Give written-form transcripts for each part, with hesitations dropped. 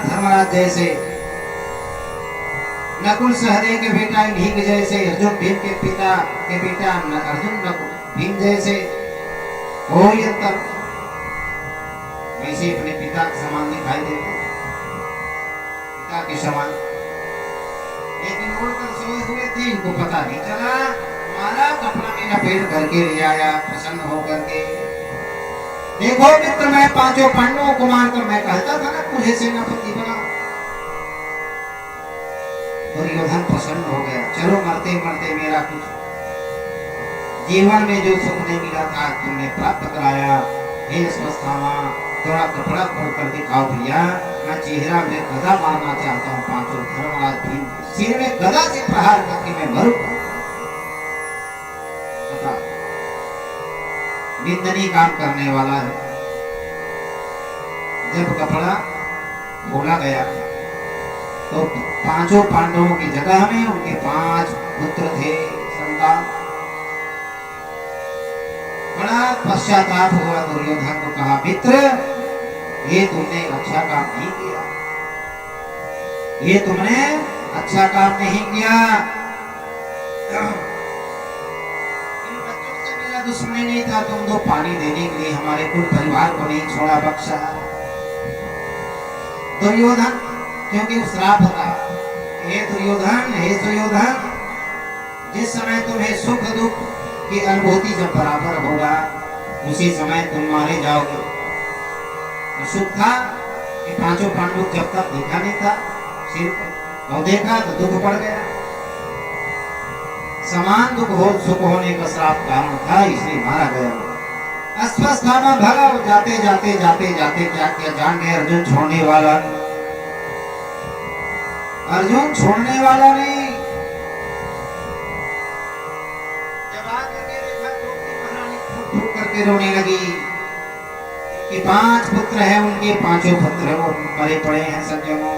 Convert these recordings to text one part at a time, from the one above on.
धर्मराज जैसे, नकुल सहदेव के बेटा भीम जैसे, अर्जुन भीम के पिता के बेटा अर्जुन नकुल भीम जैसे हो अंतर, वैसे अपने पिता के समान दिखाई देते, पिता के समान। लेकिन उड़कर सोए हुए थे, इनको पता नहीं चला। हमारा कपड़ा में लपेट करके ले आया प्रसन्न होकर के। देखो मित्र, मैं पांचों पांडवों को मारकर मैं कहता था ना मुझे सेनापति बना। दुर्योधन प्रसन्न हो गया, चलो मरते मरते मेरा कुछ जीवन में जो सुख नहीं मिला था तुमने प्राप्त कराया। हे स्वस्थामा, थोड़ा कपड़ा खोल कर दिखाओ भैया, मैं चेहरा में गदा मारना चाहता हूँ। पांचों धर्मराज भीम सिर में गदा से प्रहार करके मैं मरूंगा। निंदनीय काम करने वाला है। जब कपड़ा खोला गया तो पांचों पांडवों की जगह में उनके 5 पुत्र थे, संतान। बड़ा पश्चाताप हुआ। दुर्योधन को कहा, मित्र ये तुमने अच्छा काम नहीं किया, ये तुमने अच्छा काम नहीं किया। इन बच्चों से मेरा दुश्मनी नहीं था, तुम दो पानी देने के लिए हमारे कुल परिवार को नहीं छोड़ा बख्शा। दुर्योधन क्योंकि श्राप था, हे दुर्योधन, हे सुयोधन, जिस समय तुम्हें सुख दुख की अनुभूति जब बराबर होगा उसी समय तुम मारे जाओगे। तो सुख था कि पांचों पांडव जब तक देखा नहीं था सिर पर, और देखा तो दुख पड़ गया। समान दुख हो सुख होने का श्राप कारण था, इसलिए मारा गया। अस्वस्थामा भगा, जाते जाते जाते जाते क्या किया जान गए, अर्जुन छोड़ने वाला, अर्जुन छोड़ने वाला नहीं। जब आकर के देखा द्रौपदी महारानी फूट फूट करके रोने लगी कि 5 पुत्र हैं, उनके पांचों पुत्र वो मरे पड़े हैं सज्जनों।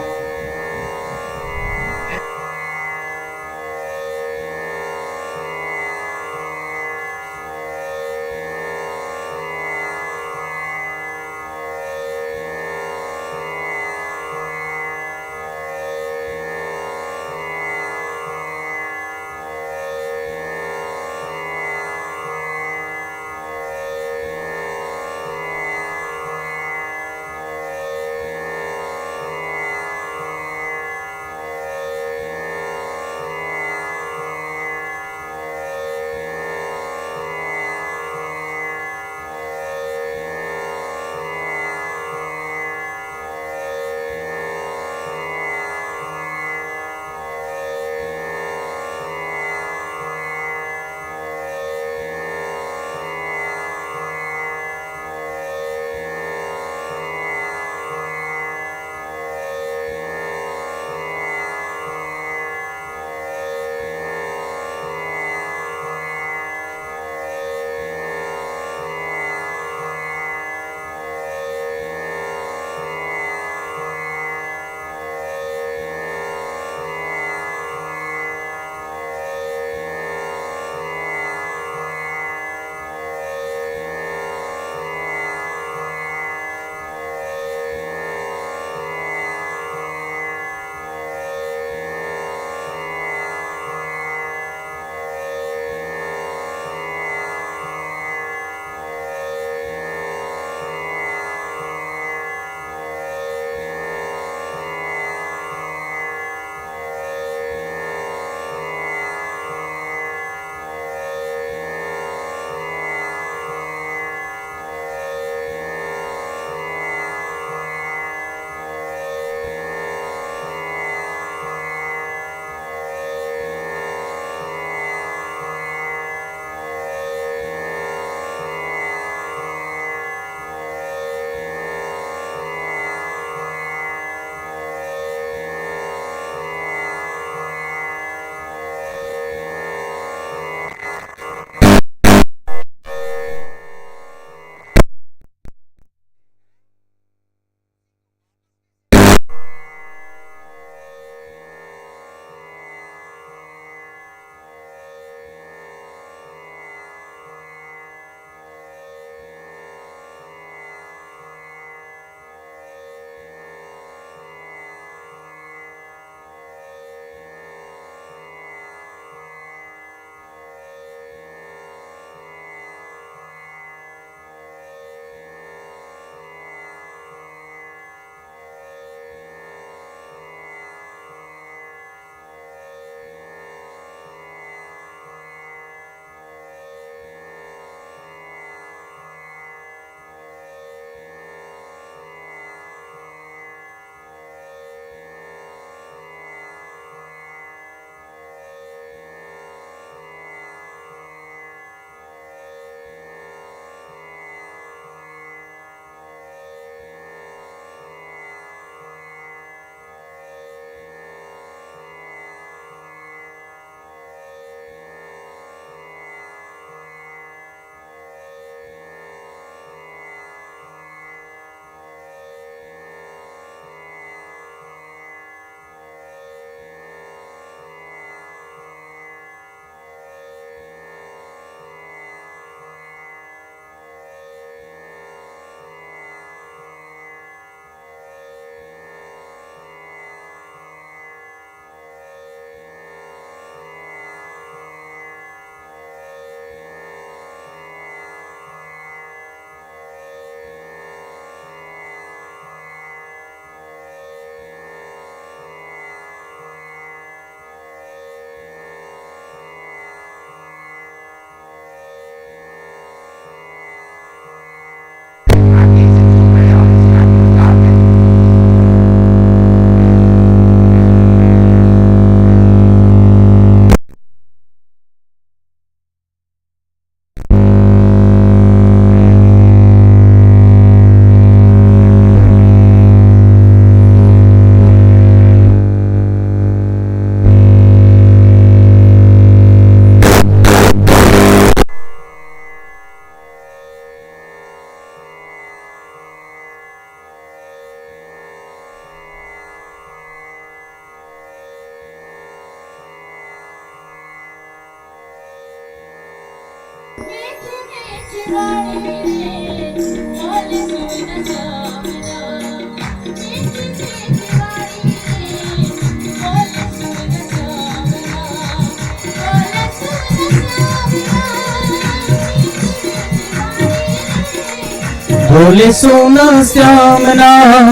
बोले सोना श्याम नाम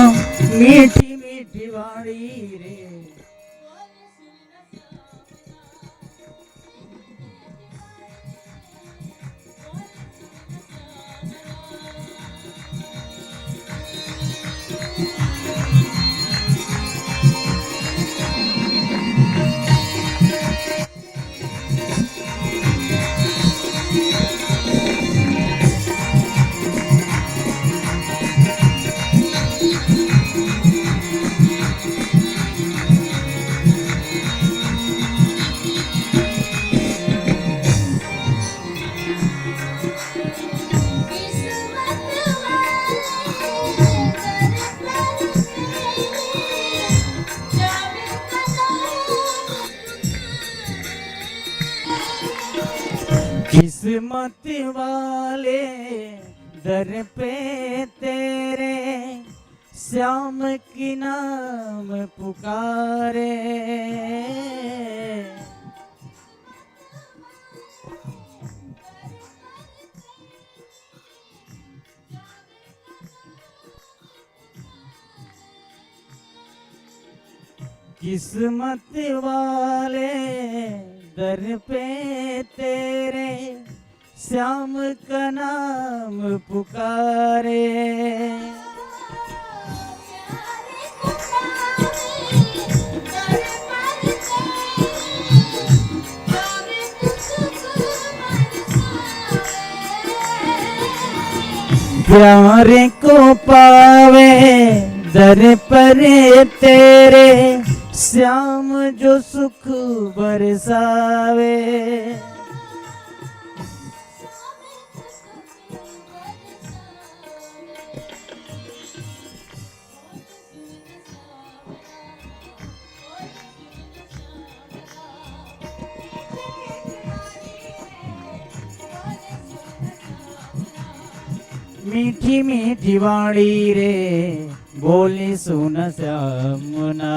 मीठी मीठी वाणी रे। किस्मत वाले दर पे तेरे श्याम की नाम पुकारे। किस्मत वाले दर पे तेरे श्याम का नाम पुकारे। प्यारे को पावे दर पर तेरे श्याम जो सुख बरसावे। मीठी मीठी वाणी रे बोली सुन श्यामना।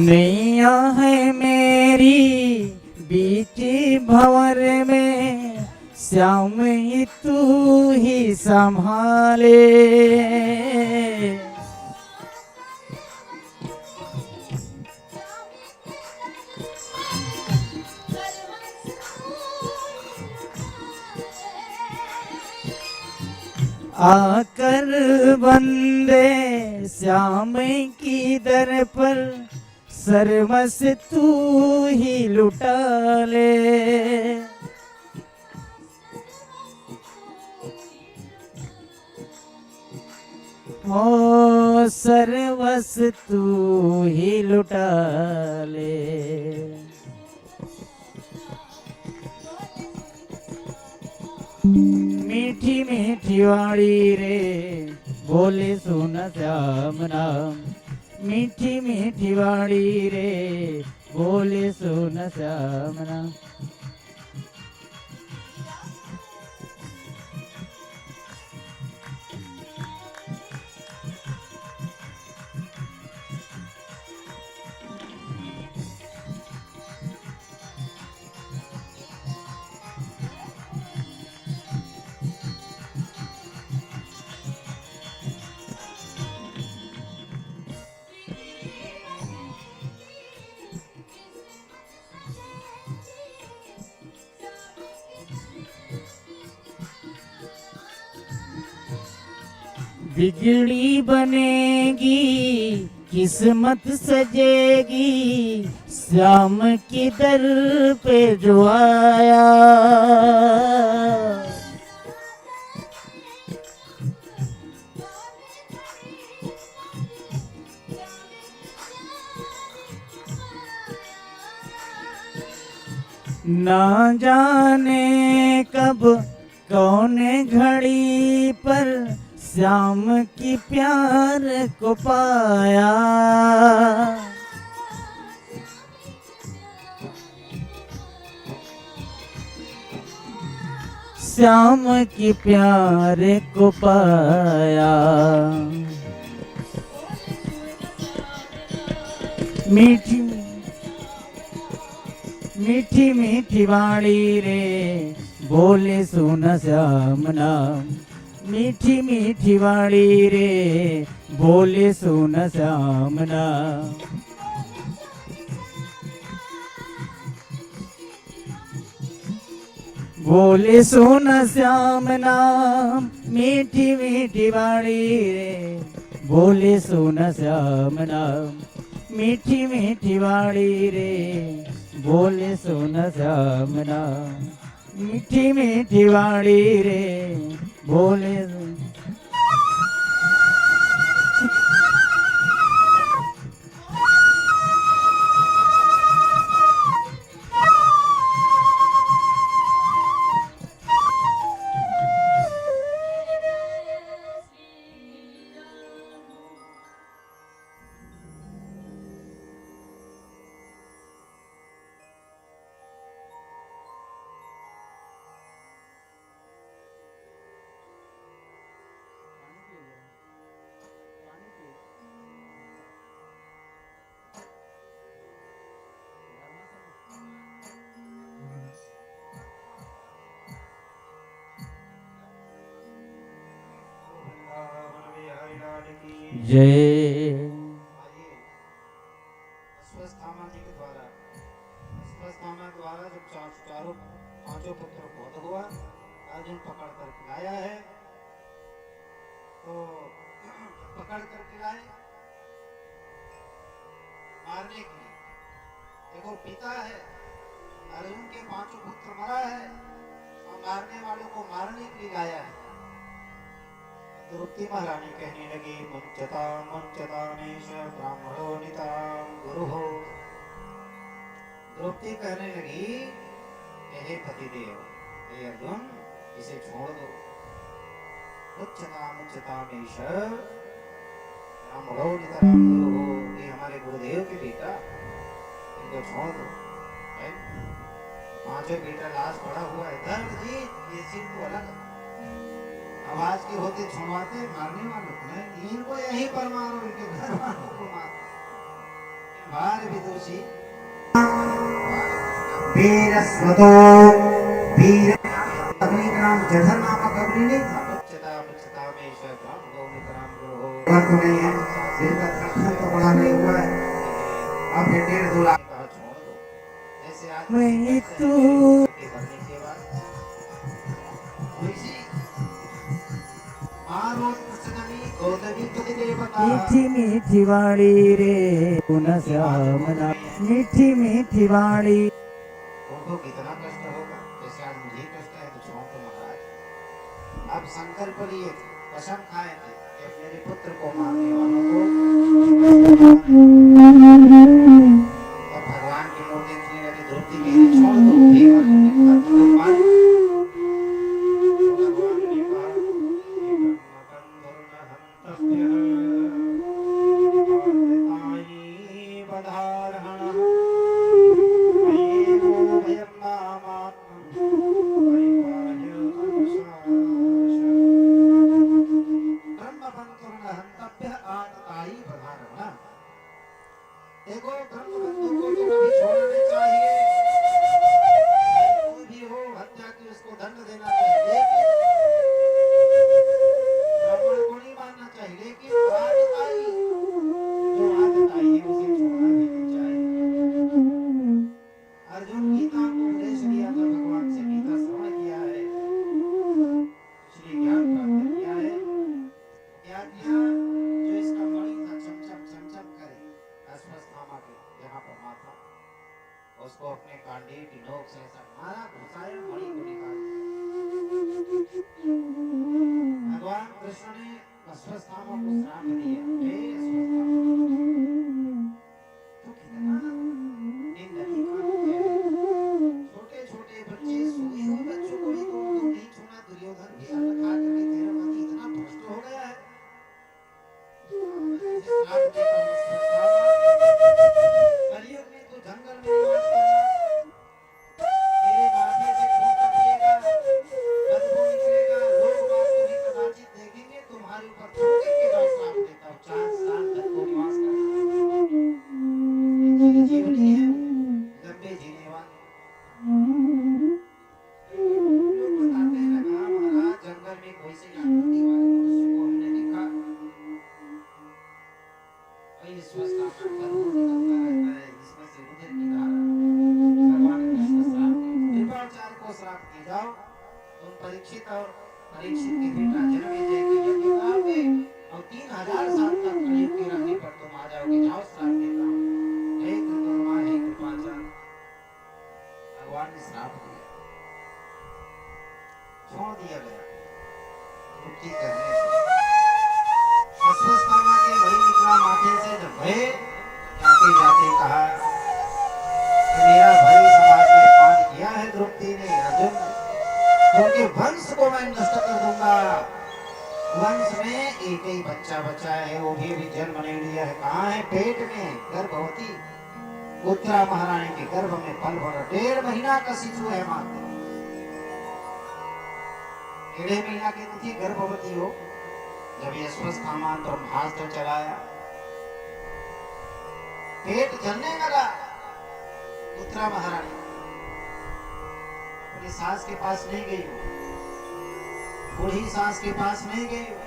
नैया है मेरी बीच भंवर में श्याम ही तू ही संभाले। आकर बंदे श्याम की दर पर सर्वस तू ही लुटा ले। ओ सर्वस तू ही लुटा ले। मीठी मीठी वाणी रे बोले सुन श्याम नाम। मीठी मीठी वाणी रे बोले सुन श्याम नाम। बिगड़ी बनेगी किस्मत सजेगी श्याम की दर पे जो आया। ना जाने कब कौन घड़ी पर श्याम की प्यार को पाया। श्याम की प्यार को पाया। मीठी मीठी मीठी वाणी रे बोले सुन श्याम नाम। मीठी मीठी वाणी रे बोले सुन श्याम नाम। बोले सुन श्याम नाम। मीठी मीठी वाणी रे बोले सुन श्याम नाम। मीठी मीठी वाणी रे बोले सुन श्याम नाम। मीठी मीठी वाणी रे बोले जय। अश्वत्थामा जी के द्वारा अश्वत्थामा द्वारा जब चारों पांचों पुत्र बहुत हुआ, अर्जुन पकड़ कर लाया है। तो पकड़ कर लाए मारने के लिए। देखो पिता है, अर्जुन के पांचों पुत्र मरा है और मारने वालों को मारने के लिए लाया है। द्रौपदी महारानी कहने लगी मुंचता मुंचता मेष ब्राह्मणो नितां गुरुः। द्रौपदी कहने लगी हे पतिदेव, हे अर्जुन, इसे छोड़ दो। मुंचता मुंचता मेष ब्राह्मणो नितां गुरुः, ये हमारे गुरुदेव के बेटा, इनको छोड़ दो। पांचों बेटा लाश पड़ा हुआ है। दर्द जी ये सिर तो अलग आवाज के होते छुड़वाते मारने वालों को नहीं, इनको यहीं पर मारो, इनके घर वालों को मारो। बार विदुषी वीर स्वतो वीर अग्नि का नाम जठर नामक अग्नि नहीं था। मुच्चता मुच्चता में शब्द गौमित्राम गुरु तो नहीं है, सिर का खंड तो बड़ा नहीं हुआ है। अब ये 1.5-2 लाख का छोड़ दो। जैसे आज मैं तू मीठी मीठी वाणी रे सुन श्याम नाम। मीठी मीठी वाणी। उनको कितना कष्ट होगा, जैसे आज मुझे कष्ट है तो छोड़ दो महाराज। अब संकल्प लिए थे, कसम खाए थे कि मेरे पुत्र को मारने वालों को, और भगवान की मुंह देखने लगे। द्रौपदी कह छोड़ दो, एक बार देखो ब्रह्म बंधु को तो कभी छोड़ना नहीं चाहिए। को श्राप दिए जाओ तुम परीक्षित और परीक्षित के बेटा जन्मेजय की यज्ञ कराओगे और 3000 साल तक कलयुग के रहने पर तुम आ जाओगे। जाओ श्राप देता हूँ। हे कृतवर्मा, हे कृपाचार्य, भगवान ने श्राप दिया, छोड़ दिया गया मुक्ति करने से। अश्वत्थामा के वही निकला माथे से जब भय जाते जाते कहा कि मेरा भय समाज में पान किया है द्रौपदी ने, अर्जुन ने, तो उनके वंश को मैं नष्ट कर दूंगा। वंश में एक ही बच्चा बचा है, वो भी अभी जन्म नहीं लिया है। कहाँ है? पेट में गर्भवती उत्तरा महारानी के गर्भ में पल भर 1.5 महीना का शिशु है मात्र। 1.5 महीना की थी गर्भवती हो जब ये अश्वत्थामा ब्रह्मास्त्र चलाया, पेट जलने लगा। उत्तरा महारानी अपनी सास के पास नहीं गई हो, बूढ़ी सास के पास नहीं गई हो,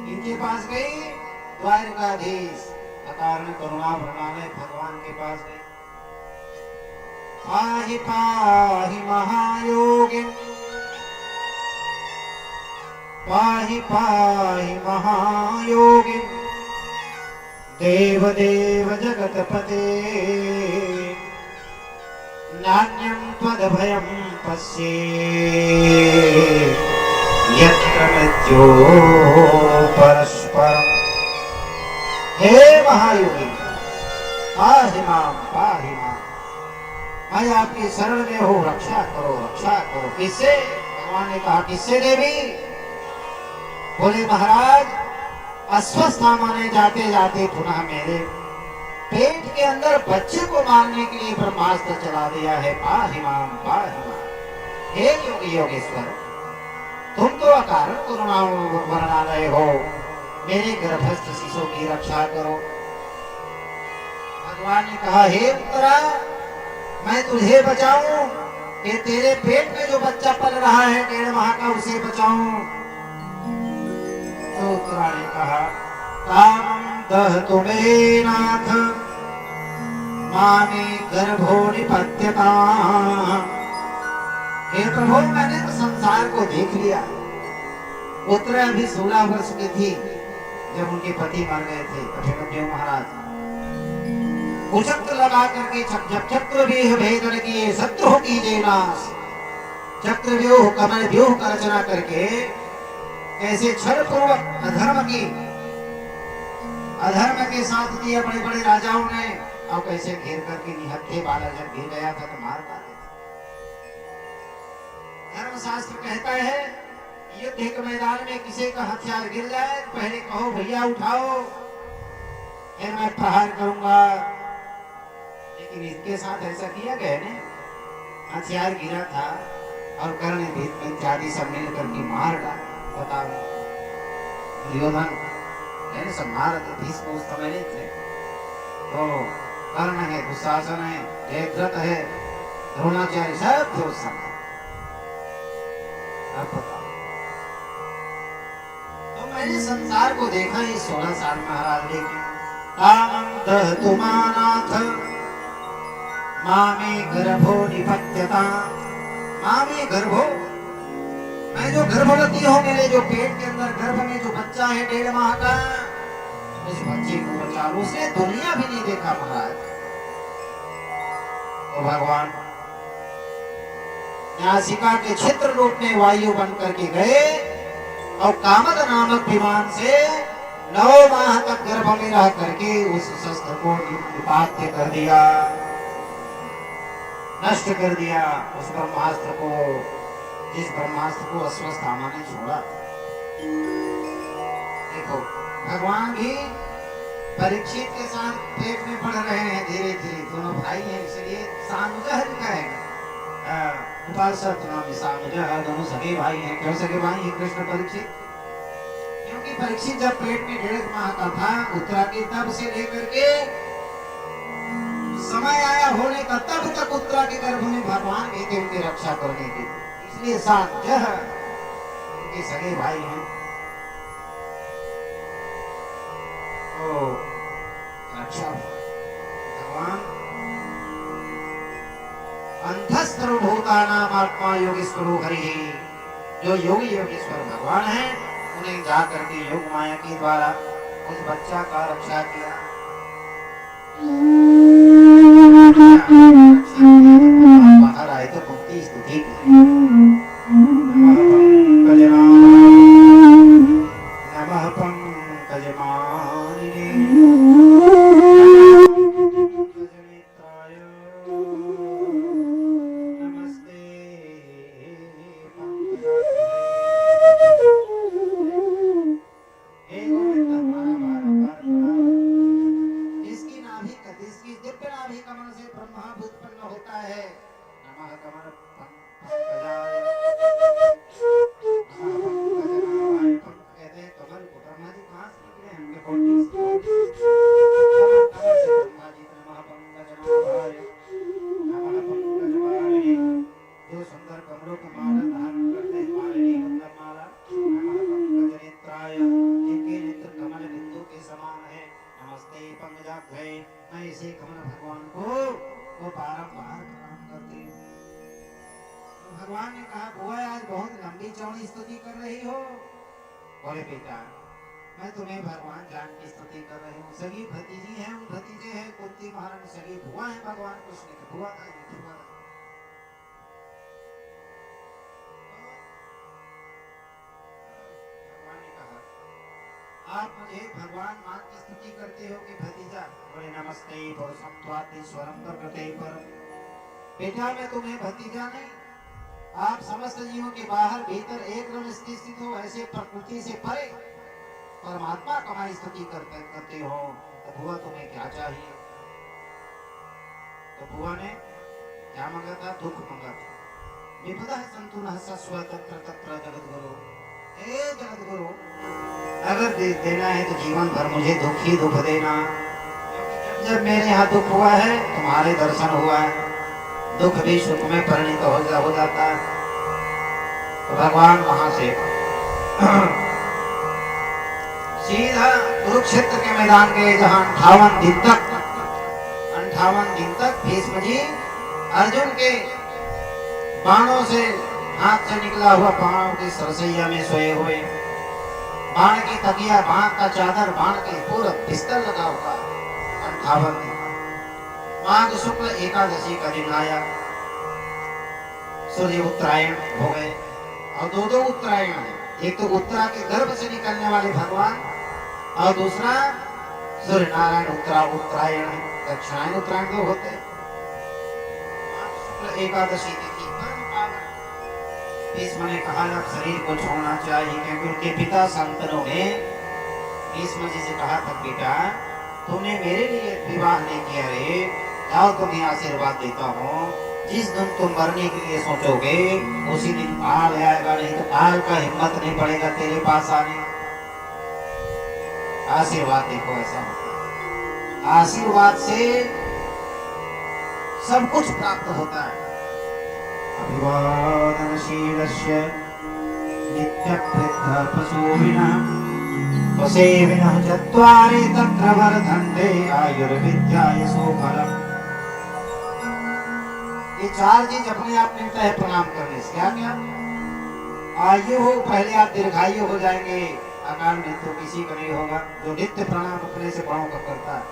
इनके पास गई द्वारकाधीश अकारण करुणा भरणालय भगवान के पास गई। पाहि पाहि महायोगिन, पाहि पाहि महायोगिन, देव देव जगतपते, नान्यं त्वदभयं पश्ये यत्र मृत्यो परस्परम्। हे महायोगी, पाहि मां, पाहि मां, मैं आपकी शरण में हूँ, रक्षा करो, रक्षा करो। किससे? भगवान ने कहा किससे देवी? बोले महाराज, अश्वत्थामा ने जाते जाते पुनः मेरे पेट के अंदर बच्चे को मारने के लिए ब्रह्मास्त्र चला दिया है। पाहि मां, पाहि मां। हे योगी योगेश्वर, तुम तो अकारण करुणा भरणालय हो, मेरे गर्भस्थ शिशु की रक्षा करो। भगवान ने कहा हे उत्तरा, मैं तुझे बचाऊं कि तेरे पेट में जो बच्चा पल रहा है 1.5 माह का, उसे बचाऊं? तो उत्तरा ने कहा कामं दहतु मे नाथ, मामे गर्भो निपत्यताम्। हे प्रभु, मैंने तो संसार को देख लिया। उत्तरा अभी 16 वर्ष की थी जब उनके पति मर गए थे अभिमन्यु महाराज। चक्र लगा करके जब चक्रव्यूह भेदन किए शत्रु कीजिए नाश, चक्रव्यूह कमल व्यूह का रचना करके कैसे छल पूर्वक अधर्म के साथ दिए बड़े बड़े राजाओं ने, और कैसे घेर करके निहत्थे बालक जब गिर गया था तो मार डाले। धर्मशास्त्र कहता है युद्ध के मैदान में किसी का हथियार गिर जाए तो पहले कहो भैया उठाओ, फिर मैं प्रहार करूंगा। लेकिन इसके साथ ऐसा किया गया ने, हथियार गिरा था और कर्ण भीष्म इत्यादि सब मिल करके मार डाला। बताओ, दुर्योधन सब मार भीष्म उस समय नहीं थे, तो कर्ण है, दुशासन है, जयद्रथ है, द्रोणाचार्य सब थे उस समय। अब बताओ, तो मैंने संसार को देखा ही 16 साल महाराज। लेकिन कामं दहतु मानाथ, मामे गर्भो निपत्यताम्। मामे गर्भो, मैं जो गर्भवती हूँ, मेरे जो पेट के अंदर गर्भ में जो बच्चा है 1.5 माह का, उस बच्चे को बचा लो। उसने दुनिया भी नहीं देखा महाराज। तो भगवान नासिका के छिद्र रूप में वायु बन करके गए और कामद नामक विमान से 9 माह तक गर्भ में रह करके उस शस्त्र को निपात्य कर दिया, नष्ट कर दिया। उस ब्रह्मास्त्र को, जिस ब्रह्मास्त्र को अश्वत्थामा ने छोड़ा। देखो, भगवान भी परीक्षित के साथ पेट में पढ़ रहे हैं धीरे धीरे, दोनों भाई हैं, इसलिए सानुजा लिखा है। उपासक नाम सानुजा, दोनों सगे भाई हैं। क्यों सगे भाई हैं कृष्ण परीक्षित? क्योंकि परीक्षित जब पेट में 1.5 माह का था उत्तरा के, तब से लेकर के समय आया होने का तब तक उत्तरा के गर्भ में भगवान भी थे उनकी रक्षा करने के लिए। इसलिए सानुजा उनके सगे भाई हैं। तो रक्षा भगवान अंतःसर्वभूतानां आत्मा योगेश्वरो हरि। जो योगी योगेश्वर भगवान है उन्हें जा करके योग माया के द्वारा उस बच्चा का रक्षा किया। बाहर आए तो भक्ति स्तुति की। नमः पंकजमालिने पंकजनेत्राय नमस्ते हे गोविंद हमारा बारंबार प्रणाम। जिसकी नाभि जिसकी दिव्य नाभि कमल से ब्रह्मा उत्पन्न होता है। नमः कमल पंकजाय कहते हैं कमल को ब्रह्मा जी कहाँ से निकले हैं? उनके बॉडी से ब्रह्मा जी नमः पंकजनाभाय नमः पंकजमालिने। जो सुंदर कमलों की माला धारण करते हैं मालिनी मतलब माला। नमः पंकजनेत्राय जिनके नेत्र कमल बिंदु के समान है। नमस्ते पंकजाग्रहे। मैं इसे कमल भगवान को बारंबार प्रणाम करती हूँ। तो भगवान ने कहा बुआ आज बहुत लंबी चौड़ी स्तुति कर रही हो। बोले बेटा मैं तुम्हें भगवान जान की स्तुति कर रही हूँ। सगी भतीजी हैं उन भतीजे हैं कुंती महारानी सगी बुआ है भगवान कृष्ण की बुआ था ये बुआ था। भगवान ने कहा आप मुझे भगवान मां की स्तुति करते हो कि भतीजा? बोले नमस्ते पुरुषम त्वातीश्वरम प्रकृते परम। बेटा मैं तुम्हें भतीजा नहीं, आप समस्त जीवों के बाहर भीतर एक रम स्थित हो ऐसे प्रकृति से परे परमात्मा कमाई स्तुति करते हो। तो बुआ तुम्हें क्या चाहिए? तो बुआ ने क्या मांगा था? दुख मांगा था। विपदा संतु न सस्व तत्र तत्र जगद्गुरु। हे जगद्गुरु अगर देना है तो जीवन भर मुझे दुख ही दुख देना। जब मेरे यहाँ दुख हुआ है तुम्हारे दर्शन हुआ है, दुख भी सुख में परिणत हो जाता है। तो भगवान वहां से सीधा कुरुक्षेत्र के मैदान गए जहां 58 दिन तक भीष्म जी अर्जुन के बाणों से हाथ से निकला हुआ बाणों की सरसैया में सोए हुए। बाण की तकिया बाण का चादर बाण के पूरा बिस्तर लगा हुआ 58 दिन। माघ शुक्ल एकादशी का दिन आया। सूर्य उत्तरायण हो गए और दो उत्तरायण है। एक तो उत्तरा के गर्भ से निकलने वाले भगवान और दूसरा सूर्य नारायण उत्तरायण है। दक्षिणायन उत्तरायण तो होते हैं। माघ शुक्ल एकादशी तिथि परम पावन। भीष्म ने कहा अब शरीर को छोड़ना चाहिए क्योंकि उनके पिता शांतनु ने भीष्म जी से कहा था बेटा तूने मेरे लिए विवाह नहीं किया रे, जाओ तुम्हें आशीर्वाद देता हूँ। जिस दिन तुम मरने के लिए सोचोगे उसी दिन काल आएगा, नहीं तो काल का हिम्मत नहीं पड़ेगा तेरे पास आने। आशीर्वाद देखो ऐसा होता है। आशीर्वाद से सब कुछ प्राप्त होता है। अभिवादनशीलस्य नित्यवृद्धः पशुविनः वसेविनः चत्वारि तत्र वर्धन्ते आयुर्विद्या यशोफलम्। ये चार चीज अपने आप मिलता है प्रणाम करने से। क्या क्या? आयु हो, पहले आप दीर्घायु हो जाएंगे, अकाल मृत्यु किसी का नहीं होगा जो नित्य प्रणाम अपने से बड़ों का करता है।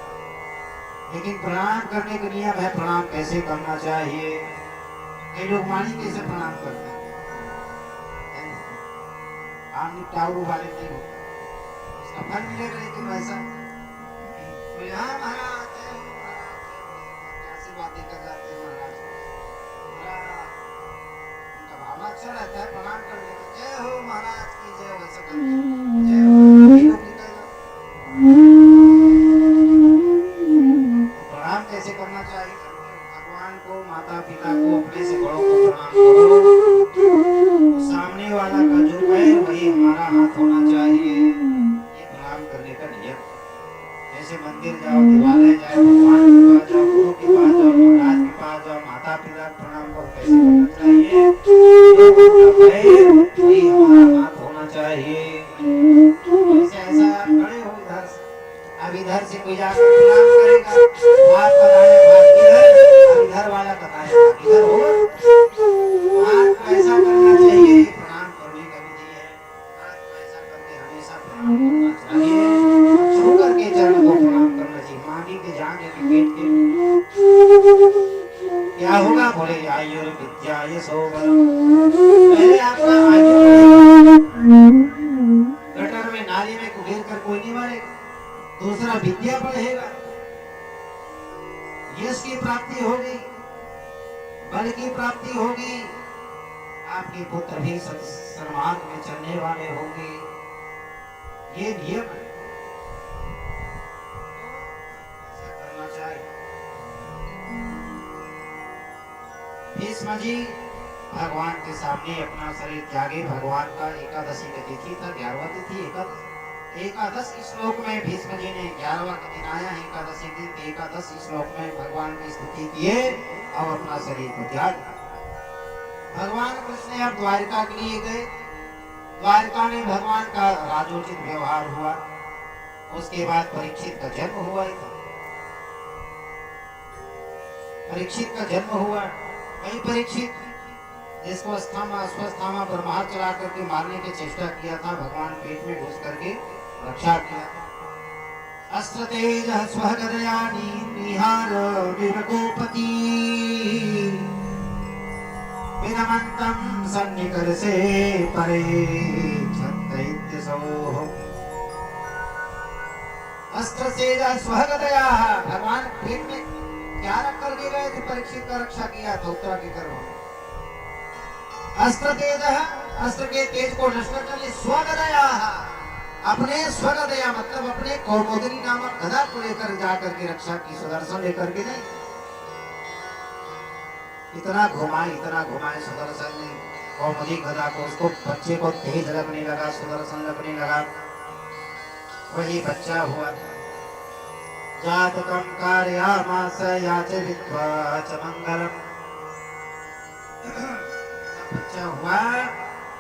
लेकिन प्रणाम करने का नियम है, प्रणाम कैसे करना चाहिए। कई लोग मानी कैसे प्रणाम करते हैं, आम निपटाऊ वाले नहीं होता, उसका फल मिलेगा लेकिन वैसा महाराज आशीर्वाद देकर जाते हैं। महाराज उनका भावना अच्छा रहता है, प्रणाम कर लेते जय हो महाराज की जय हो, वैसा करते जय हो। प्रणाम कैसे करना चाहिए? भगवान को, माता पिता को, अपने से बड़ों को प्रणाम करो। तो सामने वाला का जो है वही हमारा हाथ होना चाहिए। ये प्रणाम करने का नियम। जैसे मंदिर जाओ, दिवालय जाओ, भगवान के पास जाओ, गुरु के पास जाओ, महाराज के पास जाओ, माता पिता प्रणाम करो। कैसे करना चाहिए? वही हमारा हाथ होना चाहिए। करो। पहले आपका आयु बढ़ेगा। गटर में नाली में कुबेर कर कोई नहीं मारेगा। दूसरा विद्या बढ़ेगा, यश की प्राप्ति होगी, बल की प्राप्ति होगी, आपके पुत्र भी सन्मार्ग में चलने वाले होंगे। ये नियम है, ऐसा करना चाहिए। भीष्म जी भगवान के सामने अपना शरीर त्यागे। भगवान का एकादशी की तिथि था, 11वां तिथि एकादश श्लोक में भीष्म जी ने 11वां का दिन आया है एकादशी दिन, एकादश श्लोक में भगवान की स्तुति किए और अपना शरीर को त्याग। भगवान कृष्ण अब द्वारिका के लिए गए। द्वारिका में भगवान का राजोचित व्यवहार हुआ। उसके बाद परीक्षित का जन्म हुआ था। परीक्षित का जन्म हुआ, वही परीक्षित जिसको अश्वत्थामा ब्रह्मास्त्र चला करके मारने की चेष्टा किया था, भगवान पेट में घुस करके रक्षा किया। अस्त्र तेज स्वगदया निहार विरकोपति विनमंतम सन्निकर से परे छत्तैत्य सौः। अस्त्र तेज स्वगदया, भगवान पेट में क्या रख कर के गए थे? परीक्षित का रक्षा किया था उत्तरा के गर्भ में। अस्त्र तेज, अस्त्र के तेज को नष्ट करने स्वगदया, अपने स्वगदया मतलब अपने कौमुदनी नामक गदा को लेकर जाकर के रक्षा की, सुदर्शन लेकर के नहीं। इतना घुमाए सुदर्शन ने कौमुदी गदा को, उसको बच्चे को तेज लगने लगा, सुदर्शन लगने लगा, वही बच्चा हुआ था। जातकं कारयामास याचे विद्वा च मंगलम। बच्चा हुआ,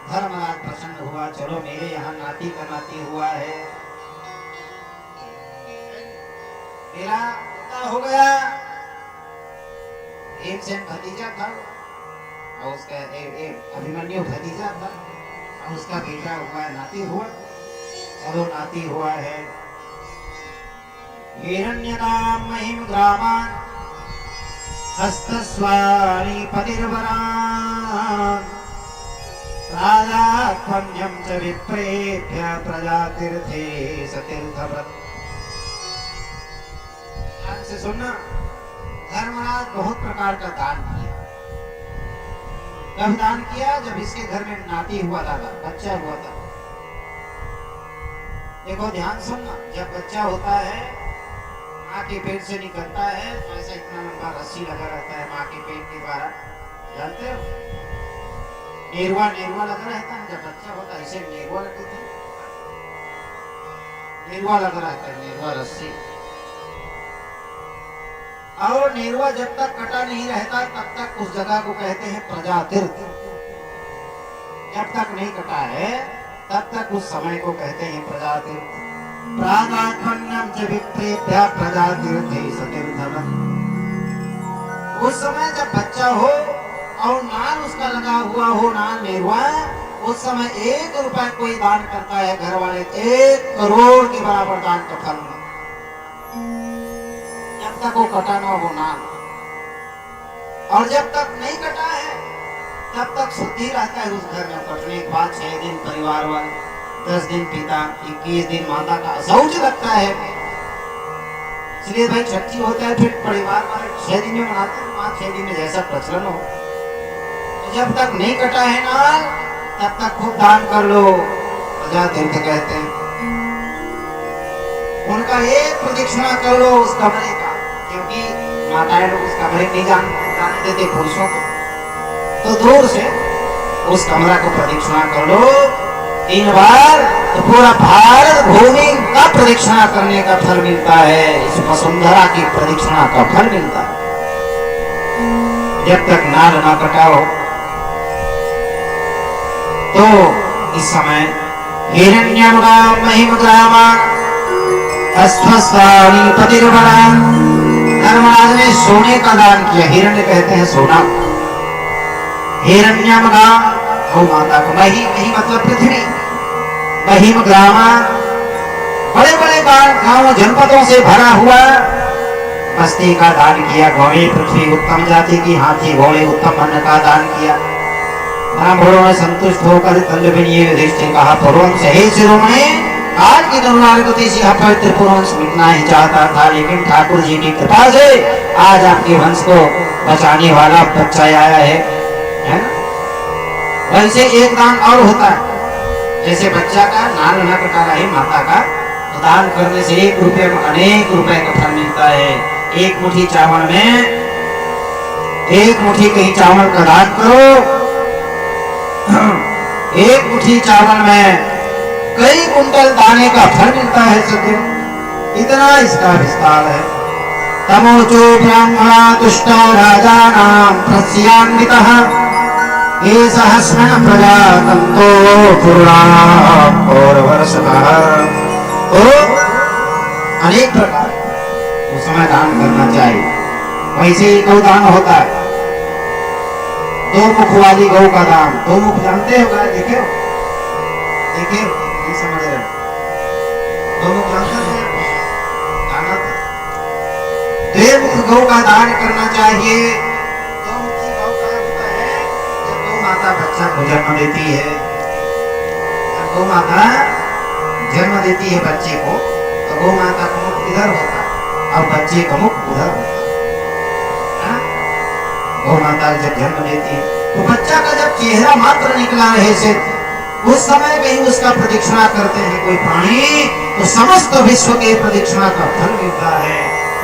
धर्मराज प्रसन्न हुआ, चलो मेरे यहाँ नाती का नाती हुआ है, मेरा पोता हो गया। एक से भतीजा था और उसका एक अभिमन्यु भतीजा था और उसका बेटा हुआ, नाती हुआ। चलो नाती हुआ है। हिरण्यकाम महिम ग्रामान हस्तस्वाणी पतिर्वरान् राजात्मन्यं च विप्रेभ्य प्रजातीर्थे सतीर्थव्रत। ध्यान से सुनना, धर्मराज बहुत प्रकार का दान किया। कब दान किया? जब इसके घर में नाती हुआ था, बच्चा हुआ था। देखो ध्यान सुनना, जब बच्चा होता है माँ के पेट से निकलता है तो ऐसा इतना लंबा रस्सी लगा रहता है माँ के पेट के द्वारा, जानते हो? नेरुआ लगा रहता है। जब बच्चा होता है इसे नेरुआ लगती है, नेरुआ लगा रहता है, नेरुआ रस्सी। और नेरुआ जब तक कटा नहीं रहता तब तक उस जगह को कहते हैं प्रजातीर्थ। जब तक नहीं कटा है तब तक उस समय को कहते हैं प्रजातीर्थ। प्रागात्मन्यं च विप्रेभ्य प्रजातीर्थे सतीर्थव्रत। उस समय जब बच्चा हो और नाल उसका लगा हुआ हो, नाल नेरुआ, उस समय 1 रुपया कोई दान करता है घर वाले, 1 करोड़ के बराबर दान का फल में, जब तक वो कटा ना हो नाल। और जब तक नहीं कटा है तब तक शुद्धि रहता है उस घर में। कटने के बाद 6 दिन परिवार वाले, 10 दिन पिता, 21 दिन माता का शौच लगता है। इसलिए भाई छठी होता है, फिर परिवार वाले 6 दिन में मनाते हैं, 5-6 दिन में जैसा प्रचलन हो। तो जब तक नहीं कटा है नाल तब तक खूब दान कर लो, प्रजातीर्थ कहते हैं। उनका एक प्रदक्षिणा कर लो उस कमरे का, क्योंकि माताएं लोग उस कमरे नहीं जाने देते पुरुषों को, तो दूर से उस कमरा को प्रदक्षिणा कर लो 3 बार, तो पूरा भारत भूमि का प्रदक्षिणा करने का फल मिलता है, इस वसुंधरा की प्रदक्षिणा का फल मिलता है। जब तक नाल ना कटाओ तो इस समय हिरण्यमुगा महिम ग्रामा अस्वस्थानी पतिर्वरा। धर्मराज ने सोने का दान किया। हिरण्य कहते हैं सोना, हिरण्यमुगा गौ माता को, मही मतलब पृथ्वी, महिम ग्रामा बड़े बड़े गांव जनपदों से भरा हुआ बस्ती का दान किया। गौड़ी पृथ्वी उत्तम जाति की, हाथी घोड़े उत्तम अन्न का दान किया। ब्राह्मणों ने संतुष्ट होकर दंड विनीय युधिष्ठिर कहा, पुरुवंश हे शिरोमणि, आज की दुर्गावती से पवित्र पुरुवंश मिटना ही चाहता था, लेकिन ठाकुर जी की कृपा से आज आपके वंश को बचाने वाला बच्चा आया है ना। वैसे एक दान और होता है, जैसे बच्चा का नाल न कटा रहे माता का, तो दान करने से 1 रुपये में अनेक रुपए का फल मिलता है। एक मुट्ठी चावल में, एक मुट्ठी कहीं चावल का दान करो, एक मुट्ठी चावल में कई कुंटल दाने का फल मिलता है सज्जन। इतना इसका विस्तार है। तमोचो ब्राह्मणा तुष्टा राजानां प्रस्यान्वितः एषः स्मन प्रजातन्तो पुराणाम् पौरवर्षतः। तो अनेक प्रकार उस समय दान करना चाहिए। वैसे ही गौदान होता है, 2 मुख वाली गौ का दान। 2 मुख जानते हो गाय, देखे हो नहीं समझ रहे? 2 मुख जानते हैं, जाना था। 2 मुख गौ का दान करना चाहिए। 2 मुखी गौ का होता है जब गौ माता बच्चा को जन्म देती है। जब गौ माता जन्म देती है बच्चे को, तो गौ माता का मुख इधर होता है और बच्चे का मुख उधर होता है। गौ माता जब जन्म देती है तो बच्चा का जब चेहरा मात्र निकला रहे से, उस समय कहीं उसका प्रदक्षिणा करते हैं कोई प्राणी, तो समस्त विश्व के प्रदक्षिणा का फल मिलता है।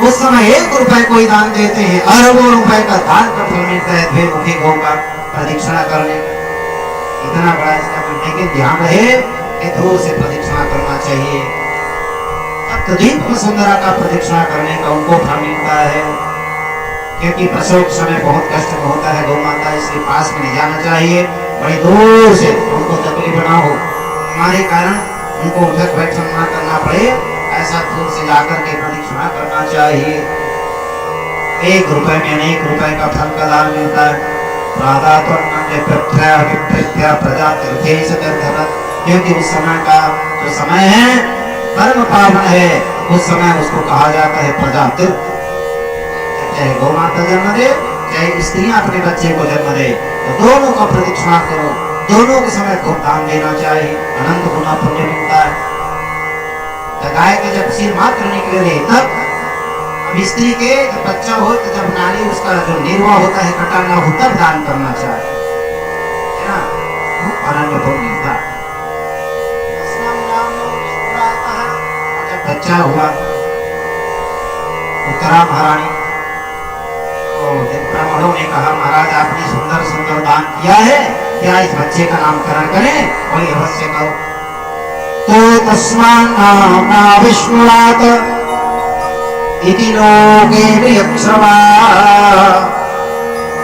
उस समय 1 रुपए कोई दान देते हैं, अरबों रुपए का दान का फल मिलता है 2 मुखी गौ का प्रदक्षिणा करने का। इतना बड़ा इसका, लेकिन ध्यान रहे कि दूर से प्रदक्षिणा करना चाहिए। सप्तद्वीप वसुंधरा का प्रदक्षिणा करने का उनको फल मिलता है, क्योंकि प्रसव के समय बहुत कष्ट होता है गौ माता, इसलिए पास में नहीं जाना चाहिए। बड़ी दूर से उनको तकलीफ ना हो, हमारे कारण उनको उठक बैठक ना करना पड़े, ऐसा दूर से जाकर के प्रदक्षिणा करना चाहिए। 1 रुपए में अनेक रुपए का फल का दान मिलता है। क्योंकि उस समय का जो समय है परम पावन है, उस समय उसको कहा जाता है प्रजा तीर्थ। चाहे गौ माता जन्म दे, चाहे स्त्रियां अपने बच्चे को जन्म दे, तो दोनों का प्रदक्षिणा करो। दोनों के समय खूब दान देना चाहिए, अनंत गुना पुण्य मिलता है। गाय के जब सिर मात्र निकले रहे तब, अब स्त्री के जब बच्चा हो, तो जब नारी उसका जो निर्वाह होता है कटाना हो, तब दान करना चाहिए, है ना। अनंत पुण्य मिलता है। जब बच्चा हुआ उत्तरा महारानी, ब्राह्मणों ने कहा, महाराज आपने सुंदर सुंदर दान किया है, क्या इस बच्चे का नामकरण करें? कोई अवश्य करो। तो तस्मान् नाम्ना विष्णुरात इति लोके प्रियक्षमा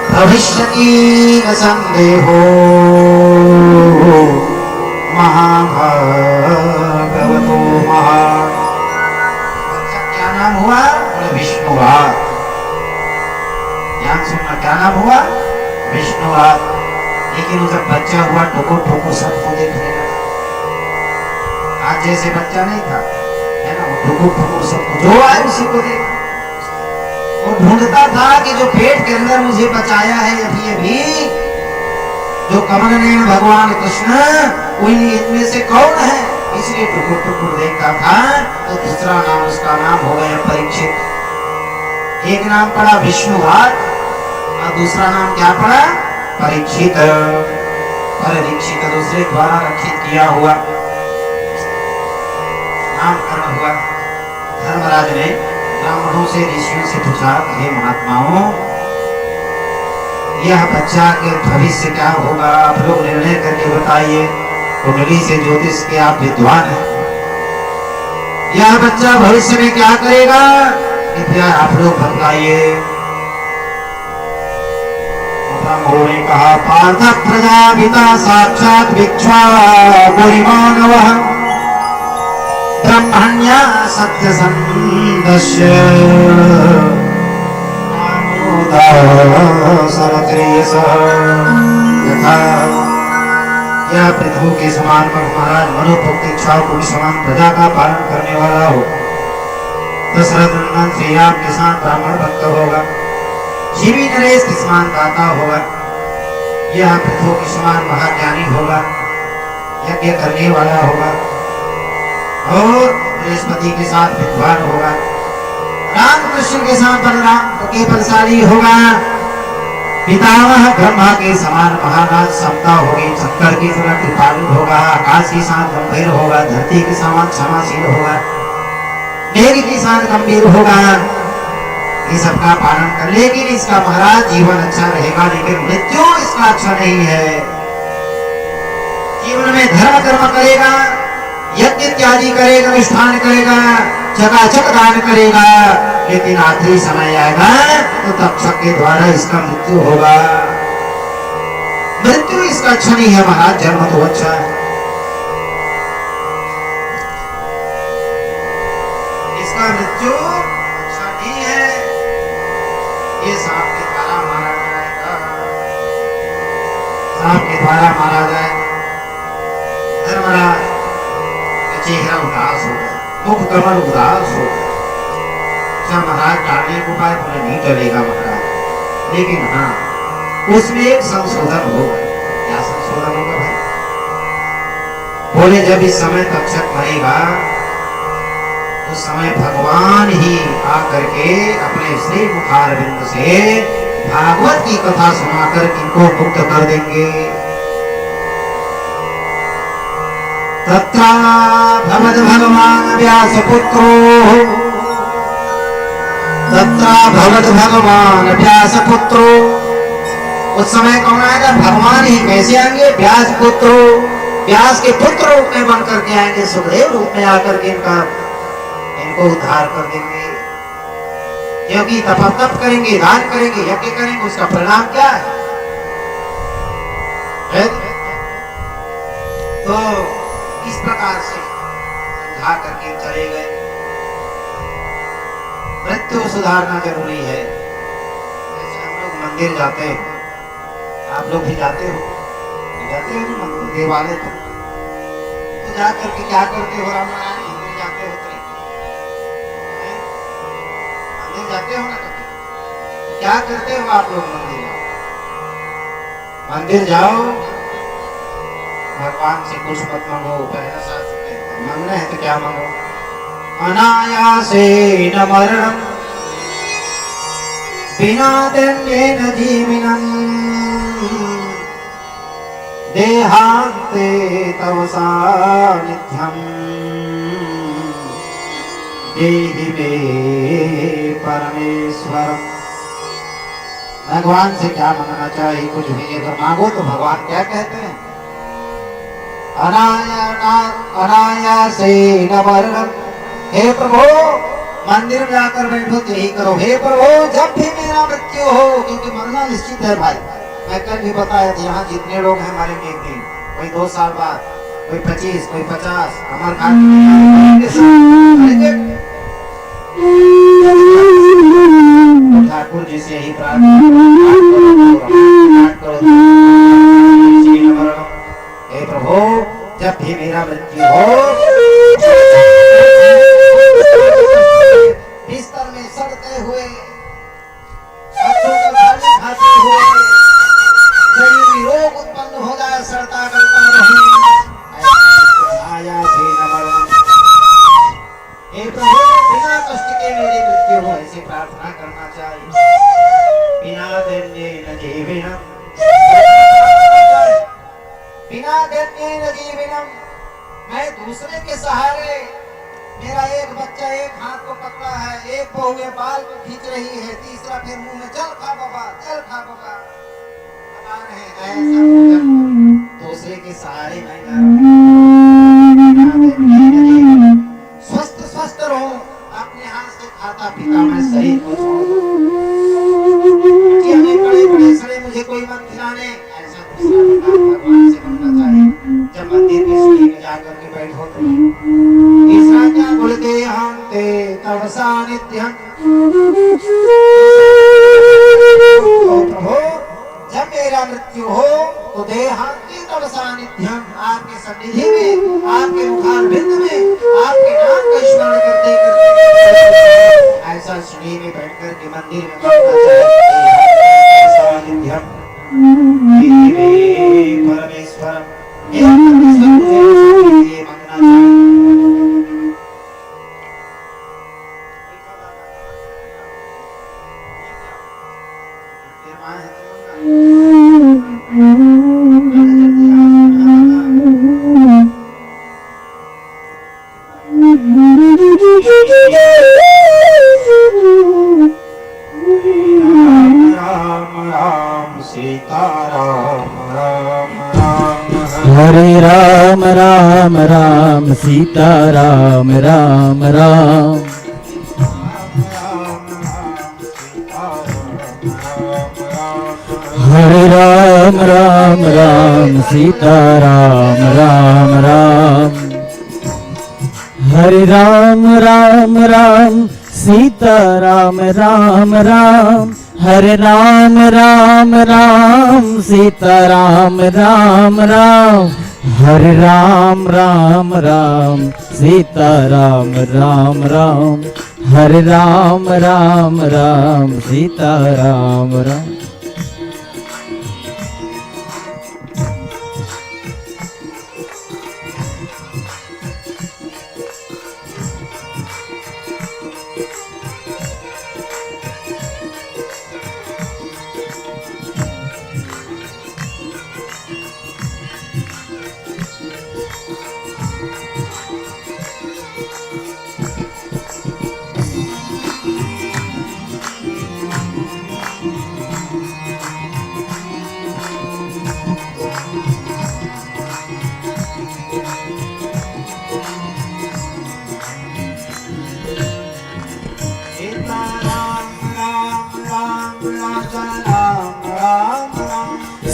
भविष्यति न संदेहो महाभागवतो महान्। बच्चा क्या नाम हुआ? विष्णुरात। ध्यान सुनना, क्या नाम हुआ? विष्णुरात। लेकिन जब बच्चा हुआ ठोको ठोको सबको देखने लगा। आज जैसे बच्चा नहीं था, है ना, वो ठोको ठोको सबको जो आए उसी को देखा। वो ढूंढता था कि जो पेट के अंदर मुझे बचाया है अभी जो कमल नयन भगवान कृष्ण, इनमें से कौन है? इसलिए ठुकुर ठुकुर देखता था। तो दूसरा नाम, उसका नाम हो गया परीक्षित। एक नाम पड़ा विष्णुरात और दूसरा नाम क्या पड़ा? परीक्षित। परीक्षित दूसरे द्वारा रक्षित किया हुआ नामकरण हुआ। धर्मराज ने ब्राह्मणों से, ऋषियों से पूछा, हे महात्माओं, यह बच्चा के भविष्य क्या होगा? आप लोग निर्णय करके बताइए। कुंडली से ज्योतिष के आप विद्वान हैं, यह बच्चा भविष्य में क्या करेगा? कृपया आप लोग बतलाइए। ब्राह्मणों ने कहा, पार्थ प्रजापिता साक्षात विक्ष्वाकुरिमानवः ब्रह्मण्या सत्यसन्धस्य यथा यह पृथ्वी के समान महाराज मनोभुक्त इच्छाओं को समान प्रजा का पालन करने वाला हो। दशरथ नंदन श्री राम के साथ ब्राह्मण भक्त होगा, जीवी नरेश के समान दाता होगा। यह पृथ्वी के समान महाज्ञानी होगा, यज्ञ करने वाला होगा और बृहस्पति के साथ विद्वान होगा, राम कृष्ण के साथ बलराम के बलशाली होगा, पितामह ब्रह्मा के समान महाराज समता होगी, शंकर की तरह कृपालु होगा, आकाश के साथ गंभीर होगा, धरती के समान क्षमाशील होगा, मेघ के साथ गंभीर होगा, ये सबका पालन कर। लेकिन इसका महाराज जीवन अच्छा रहेगा, लेकिन मृत्यु इसका अच्छा नहीं है। जीवन में धर्म कर्म करेगा, यज्ञ इत्यादि करेगा, अनुष्ठान करेगा, चकाचक दान करेगा, लेकिन आखिरी समय आएगा तो तक्षक के द्वारा इसका मृत्यु होगा। मृत्यु इसका अच्छा नहीं है महाराज, जन्म तो अच्छा है। इसका मृत्यु अच्छा नहीं है, ये सांप के द्वारा मारा जाएगा, सांप के द्वारा मारा जाएगा। धर्मराज का चेहरा उदास हो गया, मुख कमल उदास हो गया। अच्छा महाराज टालने को पाए, बोले नहीं टलेगा महाराज, लेकिन हाँ उसमें एक संशोधन होगा। क्या संशोधन होगा भाई? बोले जब इस समय तक्षक मरेगा उस समय भगवान ही आकर के अपने श्री मुखारविंद से भागवत की कथा सुनाकर इनको मुक्त कर देंगे। तत्रा भगवद भगवान व्यासपुत्रो, तत्रा भगवद भगवान व्यासपुत्रो। उस समय कौन आएगा? भगवान ही। कैसे आएंगे? व्यास पुत्रो, व्यास के पुत्र रूप में बन करके आएंगे, सुखदेव रूप में आकर के इनको उद्धार कर देंगे। क्योंकि तप करेंगे, दान करेंगे, यज्ञ करेंगे, उसका परिणाम क्या है? तो इस प्रकार से समझा करके चले गए। मृत्यु सुधारना जरूरी है। जैसे हम लोग मंदिर जाते हैं, आप लोग भी जाते हो, मंदिर देवालय तो जा करके क्या करते हो? राम नारायण मंदिर जाते हो, मंदिर जाते हो ना कभी? क्या करते हो आप लोग? मंदिर जाओ, भगवान से कुछ मत मांगो। पहला शास्त्र कहता है मांगना है तो क्या मांगो? अनायासेन मरणं विना दण्डेन जीवनं देहान्ते तव सानिध्यं देहि मे परमेश्वरम्। भगवान से क्या मांगना चाहिए? कुछ भी अगर मांगो तो भगवान क्या कहते हैं? अनायासेन मरणं। हे प्रभु, मंदिर में जाकर बैठो तो यही करो, हे प्रभु जब भी मेरा मृत्यु हो, क्योंकि मरना निश्चित है भाई। मैं कल भी बताया था, यहाँ जितने लोग हैं मरेंगे एक दिन, कोई 2 साल बाद, कोई 25, कोई 50। अमर ठाकुर जी से यही प्रार्थना, हे प्रभु जब भी मेरा मृत्यु हो, बिस्तर में सड़ते हुए, खाते हुए, शरीर में रोग उत्पन्न हो जाए, सड़ता गलता रहूं, आयासेन मरणं। हे प्रभु बिना कष्ट के मेरी मृत्यु हो, ऐसी प्रार्थना करना चाहिए। बिना दण्डेन जीवनं, बिना दण्डेन जीवनं। मैं दूसरे के सहारे, मेरा एक बच्चा एक हाथ को पकड़ा है, एक बहू बाल को खींच रही है, तीसरा फिर मुंह में चल खा बाबा, चल खा बाबा बता रहे हैं। ऐसा दूसरे के सहारे मैं जा रहा हूं। स्वस्थ स्वस्थ रहो, अपने हाथ से खाता पीता मैं शरीर को छोड़ बड़े बड़े सड़े मुझे कोई मत खिलाने, ऐसा दूसरा भगवान से बनना चाहिए। जब मंदिर की सीढ़ी में जाकर के बैठो तो तीसरा क्या बोलते? हंते तव सानिध्यं। प्रभु जब मेरा मृत्यु हो तो देहांते तव सानिध्यं, आपके सन्निधि में, आपके मुखारविंद में, आपके नाम का स्मरण करते करते ऐसा सीढ़ी में बैठ कर के मंदिर में बैठना चाहिए। सानिध्यं हे परमेश्वर, हे परमेश्वर तुझे मांगना चाहिए। फिर मां है राम राम सीता राम राम राम हरे राम राम राम सीता राम राम राम हरे राम राम राम सीता राम राम राम हरे राम राम राम सीता राम राम राम हरे राम राम राम सीता राम राम राम हरे राम राम राम सीता राम राम राम हरे राम राम राम सीता राम राम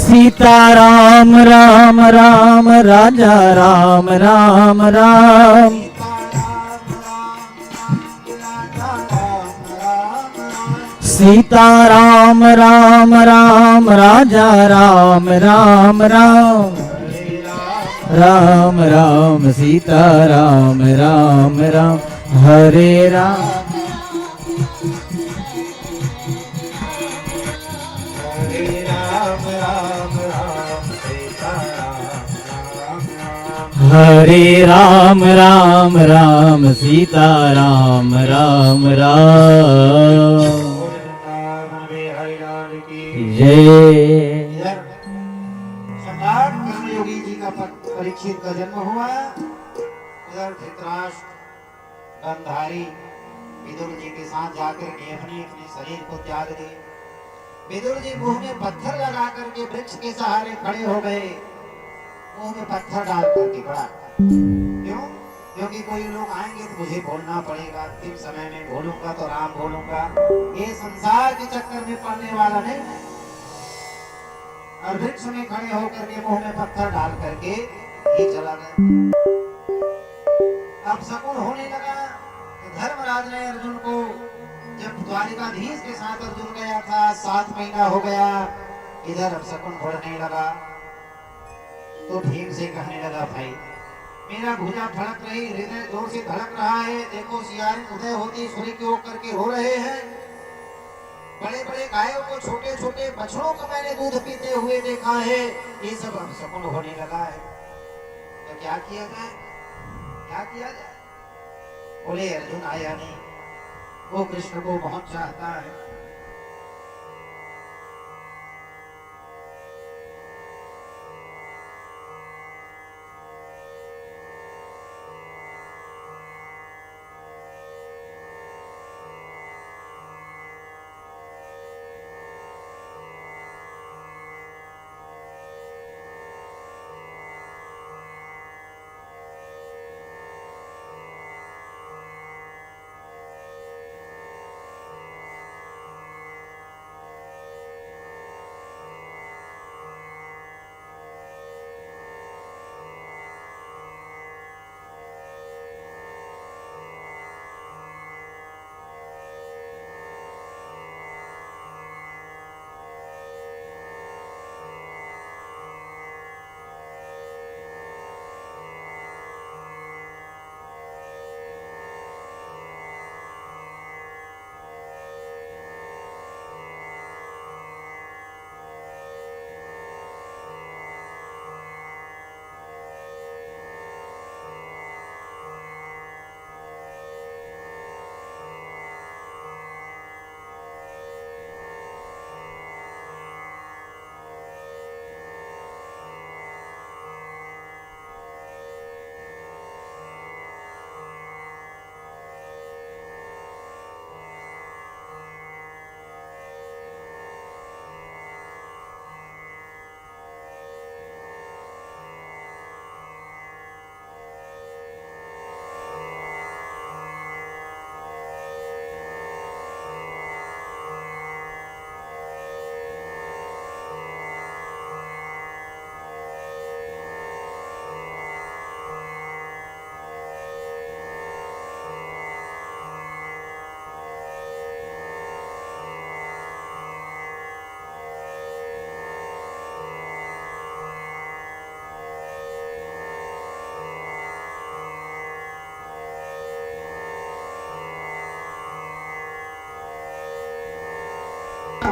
सीता राम राम राम राजा राम राम राम सीता राम राम राम राजा राम राम राम राम राम सीता राम राम राम हरे राम हरे राम राम राम सीता राम राम राम जय। सम्राट कर्मयोगी जी का परीक्षित का जन्म हुआ। उधर धृतराष्ट्र गंधारी विदुर जी के साथ जाकर के अपने अपने शरीर को त्याग दिए। विदुर जी मुंह में पत्थर लगा करके वृक्ष के सहारे खड़े हो गए। मुंह में पत्थर डाल करके पड़ा। क्यों? क्योंकि कोई लोग आएंगे तो मुझे बोलना पड़ेगा, अंतिम समय में बोलूंगा तो राम बोलूंगा। ये संसार के चक्कर में पड़ने वाला नहीं है। और वृक्ष में खड़े होकर के मुंह में पत्थर डाल करके ये चला गया। अब शकुन होने लगा तो धर्मराज ने अर्जुन को, जब द्वारिकाधीश के साथ अर्जुन गया था, 7 महीना हो गया, इधर अब शकुन बढ़ने लगा तो भीम से कहने लगा, भाई मेरा भुजा फड़क रही, हृदय जोर से धड़क रहा है। देखो सियार उदय होती सूर्य की ओर करके रो रहे हैं। बड़े बड़े गायों को, छोटे छोटे बछड़ों को मैंने दूध पीते हुए देखा है। ये सब अब शकुन होने लगा है, तो क्या किया जाए, क्या किया जाए? बोले अर्जुन आया नहीं, वो कृष्ण को बहुत चाहता है।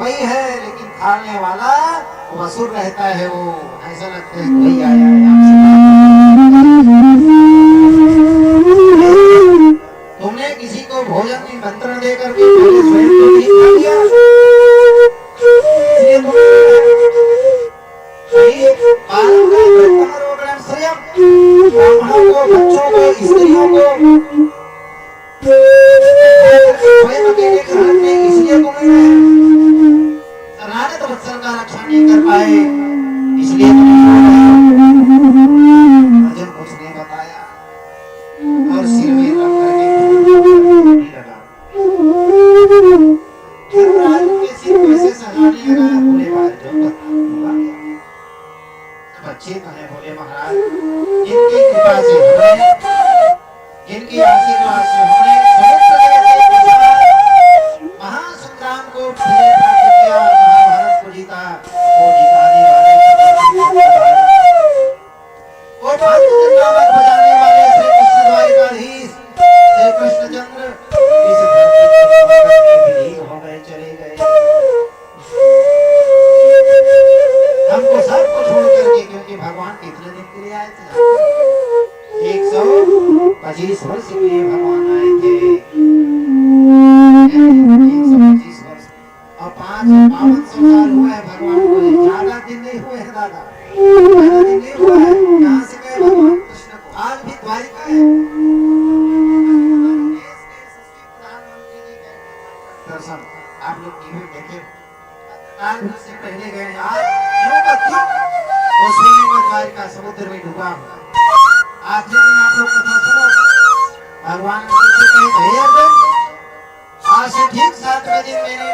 वही है, लेकिन खाने वाला वो असुर रहता है। वो ऐसा लगता है वही आया है आपसे। तुमने किसी को भोजन निमंत्रण दे करके पहले स्वयं तो नहीं खा लिया, इसलिए ब्राह्मणों को, बच्चों को, स्त्रियों को स्वयं अकेले ग्रहण में इसलिए तुम शरणागत वत्सल का रक्षा नहीं कर पाए, इसलिए अर्जुन कुछ नहीं बताया और सिर में रख करके लगा। धर्मराज के सिर को ऐसे सजाने लगा। बोले सब अच्छे कहे, बोले महाराज जिनकी कृपा से हमने, जिनकी आशीर्वाद से हमने समुद्र जैसे महासंग्राम को प्राप्त किया, महाभारत को जीता, वो जिताने वाले, वो पांचजन्य बजाने वाले श्री कृष्ण द्वारिकाधीश श्री कृष्णचंद्र इस धरती पर हो गए, चले गए। हमको सबको छोड़ करके, क्योंकि भगवान कितने दिन के लिए आए थे? 125 वर्ष के लिए भगवान आए थे। 125 वर्ष और 552 साल हुए हैं भगवान को। ज्यादा दिन नहीं हुए हैं दादा, ज्यादा दिन नहीं हुआ है। यहाँ से गए भगवान कृष्ण को, आज भी द्वारिका है। दर्शन आप लोग टीवी देखे, से पहले गए, आज क्यों का क्यों वो सोने में द्वारिका समुद्र में डूबा हुआ। आखिरी दिन आप लोग कथा सुनो, भगवान से कहे अर्जुन आज से ठीक 7वें दिन मेरे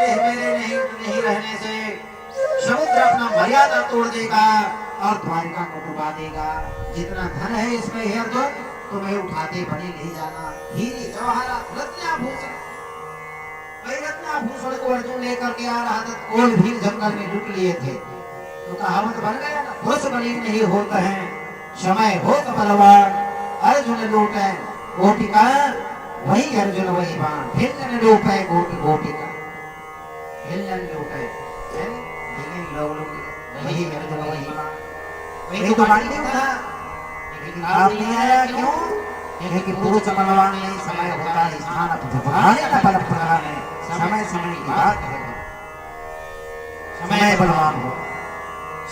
नहीं रहने से समुद्र अपना मर्यादा तोड़ देगा और द्वारिका को डुबा देगा। जितना धन है इसमें हे अर्जुन तुम्हें उठाते बने ले जाना। हीरे जवाहरात रत्नाभूषण, रत्नाभूषण को अर्जुन लेकर के आ रहा था। कोल भील जंगल में लुट लिए थे, तो कहावत बन गया ना, पुरुष बलि नहीं होता है समय हो तो बलवान। अर्जुन लूटे गोपिका वही अर्जुन वही बाण, हिलन लूटे गोपिका हिलन लूटे वही अर्जुन वही बाण। वही तो बाण नहीं था, लेकिन आप नहीं आया क्यों? क्योंकि पुरुष बलवान नहीं समय होता है स्थान अपने बल प्रधान है। समय समय की बात है, समय बलवान हो,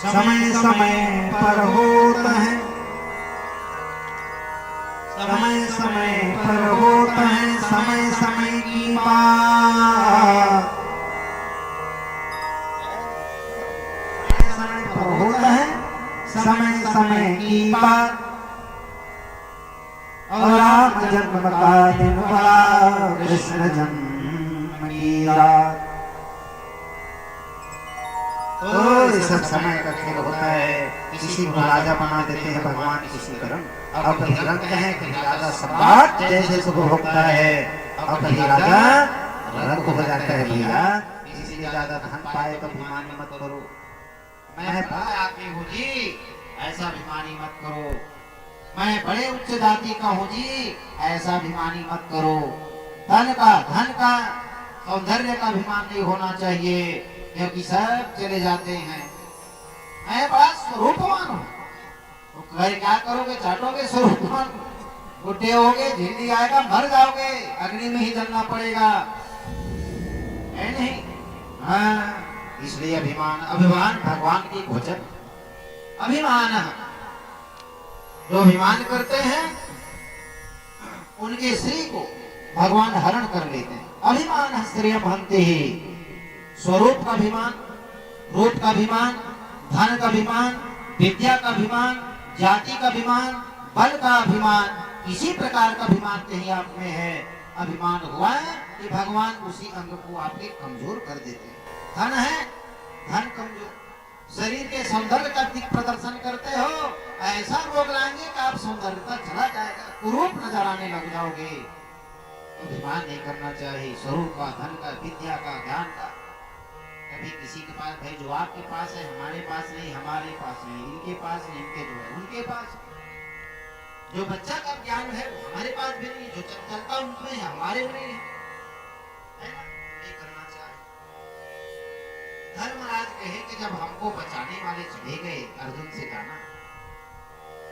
समय समय पर होता है, समय समय पर होता है समय समय की बात। समय पर होता है समय समय की बात। और राम जन्म का दिन बड़ा, कृष्ण जन्म की रात। तो सब समय का खेल होता है। किसी को राजा बना देते हैं भगवान, किसी कर्म और कभी रंग है, कभी राजा सम्राट जैसे सुख भोगता है और कभी राजा रंग हो जाता है। भैया इसलिए ज्यादा धन पाए तो अभिमानी मत करो। मैं बड़ा आदमी हूँ जी, ऐसा अभिमानी मत करो। मैं बड़े उच्च जाति का हूँ जी, ऐसा अभिमानी मत करो। धन का सौंदर्य का अभिमान नहीं होना चाहिए, क्योंकि सब चले जाते हैं। मैं बड़ा स्वरूपवान हूँ, तो घर क्या करोगे? चाटोगे स्वरूपवान, बुढ़े होगे, झिल्ली आएगा, मर जाओगे, अग्नि में ही जलना पड़ेगा, है नहीं? हाँ, इसलिए अभिमान भगवान की भोजन। अभिमान जो अभिमान करते हैं उनके श्री को भगवान हरण कर लेते हैं। अभिमान श्रेय भंते ही, स्वरूप का अभिमान, रूप का अभिमान, धन का अभिमान, विद्या का अभिमान, जाति का अभिमान, बल का अभिमान, इसी प्रकार का अभिमान कहीं आप में है। अभिमान हुआ है कि भगवान उसी अंग को आपके कमजोर कर देते हैं। धन है, धन कमजोर, शरीर के सौंदर्य का दिख प्रदर्शन करते हो, ऐसा रोग लाएंगे कि आप सौंदर्यता चला जाएगा, कुरूप नजर आने लग जाओगे। अभिमान नहीं करना चाहिए, स्वरूप का, धन का, विद्या का, ज्ञान का। कभी किसी के पास, भाई जो आपके पास है हमारे पास नहीं, हमारे पास नहीं, इनके पास नहीं, इनके जो है उनके पास। जो बच्चा का ज्ञान है वो हमारे पास भी नहीं, जो चलता उनमें है हमारे में नहीं है ना? नहीं करना चाहिए। धर्मराज कहे कि जब हमको बचाने वाले चले गए अर्जुन से जाना,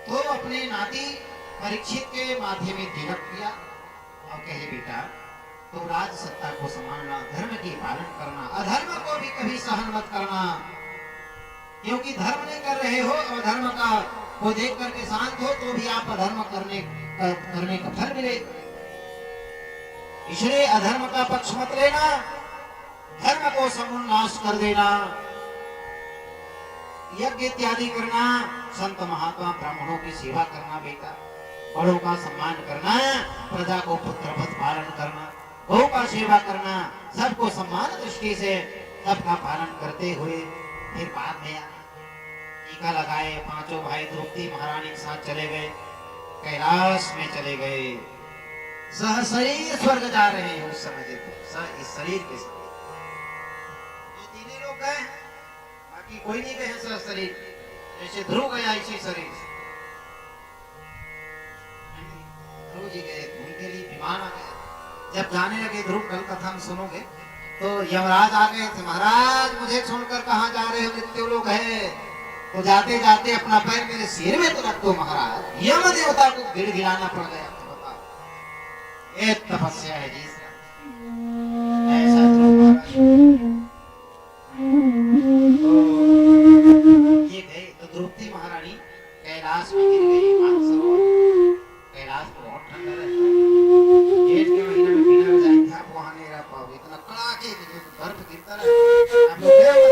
तो अपने नाती परीक्षित के माथे में तिलक किया और कहे बेटा तो राज सत्ता को संभालना, धर्म की पालन करना, अधर्म को भी कभी सहन मत करना, क्योंकि धर्म नहीं कर रहे हो और धर्म का को देख करके शांत हो तो भी आप अधर्म करने का फल मिलेगा। इसलिए अधर्म का पक्ष मत लेना, धर्म को समूल नाश कर देना, यज्ञ इत्यादि करना, संत महात्मा ब्राह्मणों की सेवा करना, बेटा बड़ों का सम्मान करना, प्रजा को पुत्रवत पालन करना, गौ का सेवा करना, सबको सम्मान दृष्टि से सबका पालन करते हुए फिर बाद में आना। टीका लगाए, पांचों भाई द्रौपदी महारानी के साथ चले गए, कैलाश में चले गए, सह शरीर स्वर्ग जा रहे हैं। उस समय देखो इस शरीर के साथ दो तीन ही लोग गए, बाकी कोई नहीं गए सह शरीर। जैसे ध्रुव गया इसी शरीर से, ध्रुव जी गए, उनके लिए विमान आ गया। जब जाने लगे ध्रुव, कल कथा हम सुनोगे, तो यमराज आ गए थे, महाराज मुझे छोड़कर कहाँ जा रहे हो, मृत्यु लोग है, तो जाते जाते अपना पैर मेरे सिर में तो रख दो महाराज। यम देवता को गिड़गिड़ाना पड़ गया। तो बताओ ये तपस्या है जी, ऐसा ये गए तो द्रौपदी महारानी कैलाश में गिर गई। मानसरोवर कैलाश में बहुत ठंडा रहता है, जेठ के महीने में बिना जाएंगे आप वहां नहीं रह पाओगे, इतना कड़ाके बर्फ गिरता रहता। आप लोग गए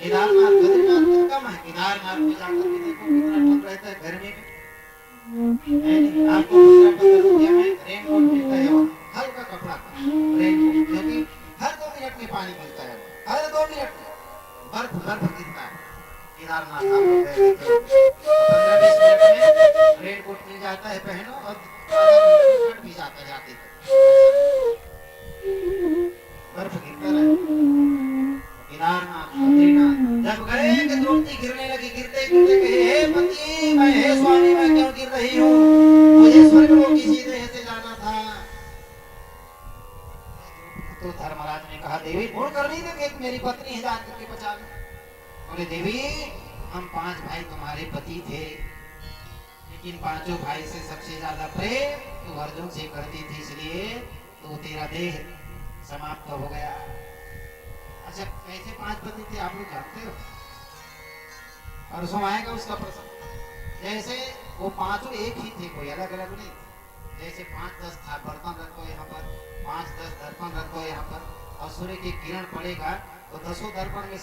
केदारनाथ, बद्रीनाथ कम है, केदारनाथ में जाकर के देखो कितना ठंड रहता है गर्मी में। आपको 15-15 रुपया में रेनकोट मिलता है, हल्का कपड़ा का रेनकोट, क्योंकि हर 2 मिनट में पानी मिलता है, हर 2 मिनट में बर्फ गिरता है। केदारनाथ आप लोग गए तो 15-20 मिनट में रेनकोट मिल जाता है, पहनो और आधा भी जाता है, जाते बर्फ गिरता है। केदारनाथ बद्रीनाथ जब गए कि द्रौपदी गिरने लगी, गिरते गिरते कहे हे पति मैं, हे स्वामी मैं क्यों गिर रही हूँ, मुझे स्वर्गलोक की सीधे से जाना था। तो धर्मराज ने कहा देवी पूर्ण कर नहीं देंगे, मेरी पत्नी है, जाकर के बचा लो। बोले देवी हम 5 भाई तुम्हारे पति थे, लेकिन पांचों भाई से सबसे ज्यादा प्रेम तो अर्जुन से करती थी, इसलिए तो तेरा देह समाप्त हो गया। अच्छा कैसे 5 पति थे आप लोग जानते हो, परसों आएगा उसका प्रसंग। जैसे वो 5 एक ही थे, कोई अलग अलग नहीं। जैसे 5-10 बर्तन रखो यहाँ पर, 5-10 दर्पण रखो यहाँ पर, और सूर्य की किरण पड़ेगा तो 10 दर्पण में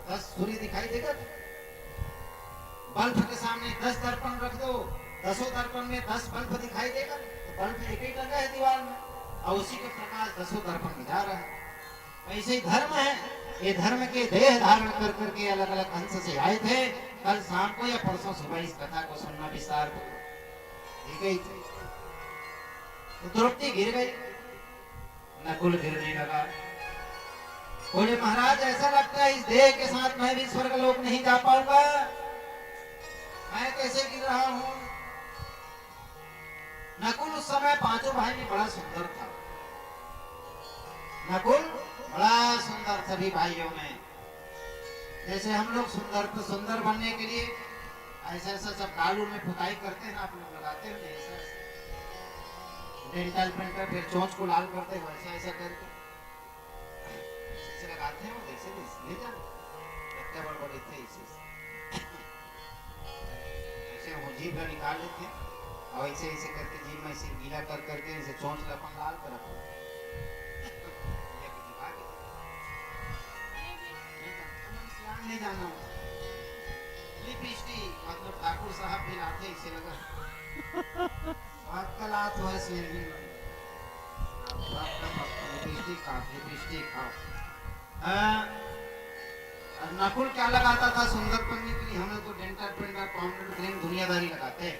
10 सूर्य दिखाई देगा। बल्ब के सामने 10 दर्पण रख दो, 10 दर्पण में 10 बल्ब दिखाई देगा, तो बल्ब एक ही लगा है दीवार में और उसी का प्रकाश 10 दर्पण में जा रहा है। ऐसे ही धर्म है, ये धर्म के देह धारण कर करके अलग अलग अंश से आए थे। कल शाम को या परसों सुबह इस कथा को सुनना विस्तार गई थी। तो द्रौपदी गिर गई, नकुल गिरने लगा। बोले महाराज ऐसा लगता है इस देह के साथ मैं भी स्वर्गलोक नहीं जा पाऊंगा, मैं कैसे गिर रहा हूं। नकुल उस समय 5 भाई में बड़ा सुंदर था, नकुल बड़ा सुंदर सभी भाइयों में। जैसे हम लोग सुंदर बनने के लिए ऐसा सब कालू में पुताई करते हैं, आप लोग लगाते हैं ऐसा डेंटल पेंटर, फिर चोंच को लाल करते हैं, वैसा ऐसा करके लगाते हैं। जैसे ले जाते बड़े थे ऐसे वो जीभ निकाल लेते और ऐसे ऐसे करके जीभ में ऐसे गीला कर करके ऐसे चोंच लपन लाल कर रखते। नहीं जाना लिपस्टिक मतलब ठाकुर साहब भी लाते इसे लगा आजकल आत हो ऐसे भी लिपस्टिक खाओ। नकुल क्या लगाता था सुंदर बनने के लिए, हम लोग तो डेंटल पेंटर पाउडर क्रीम दुनियादारी लगाते हैं,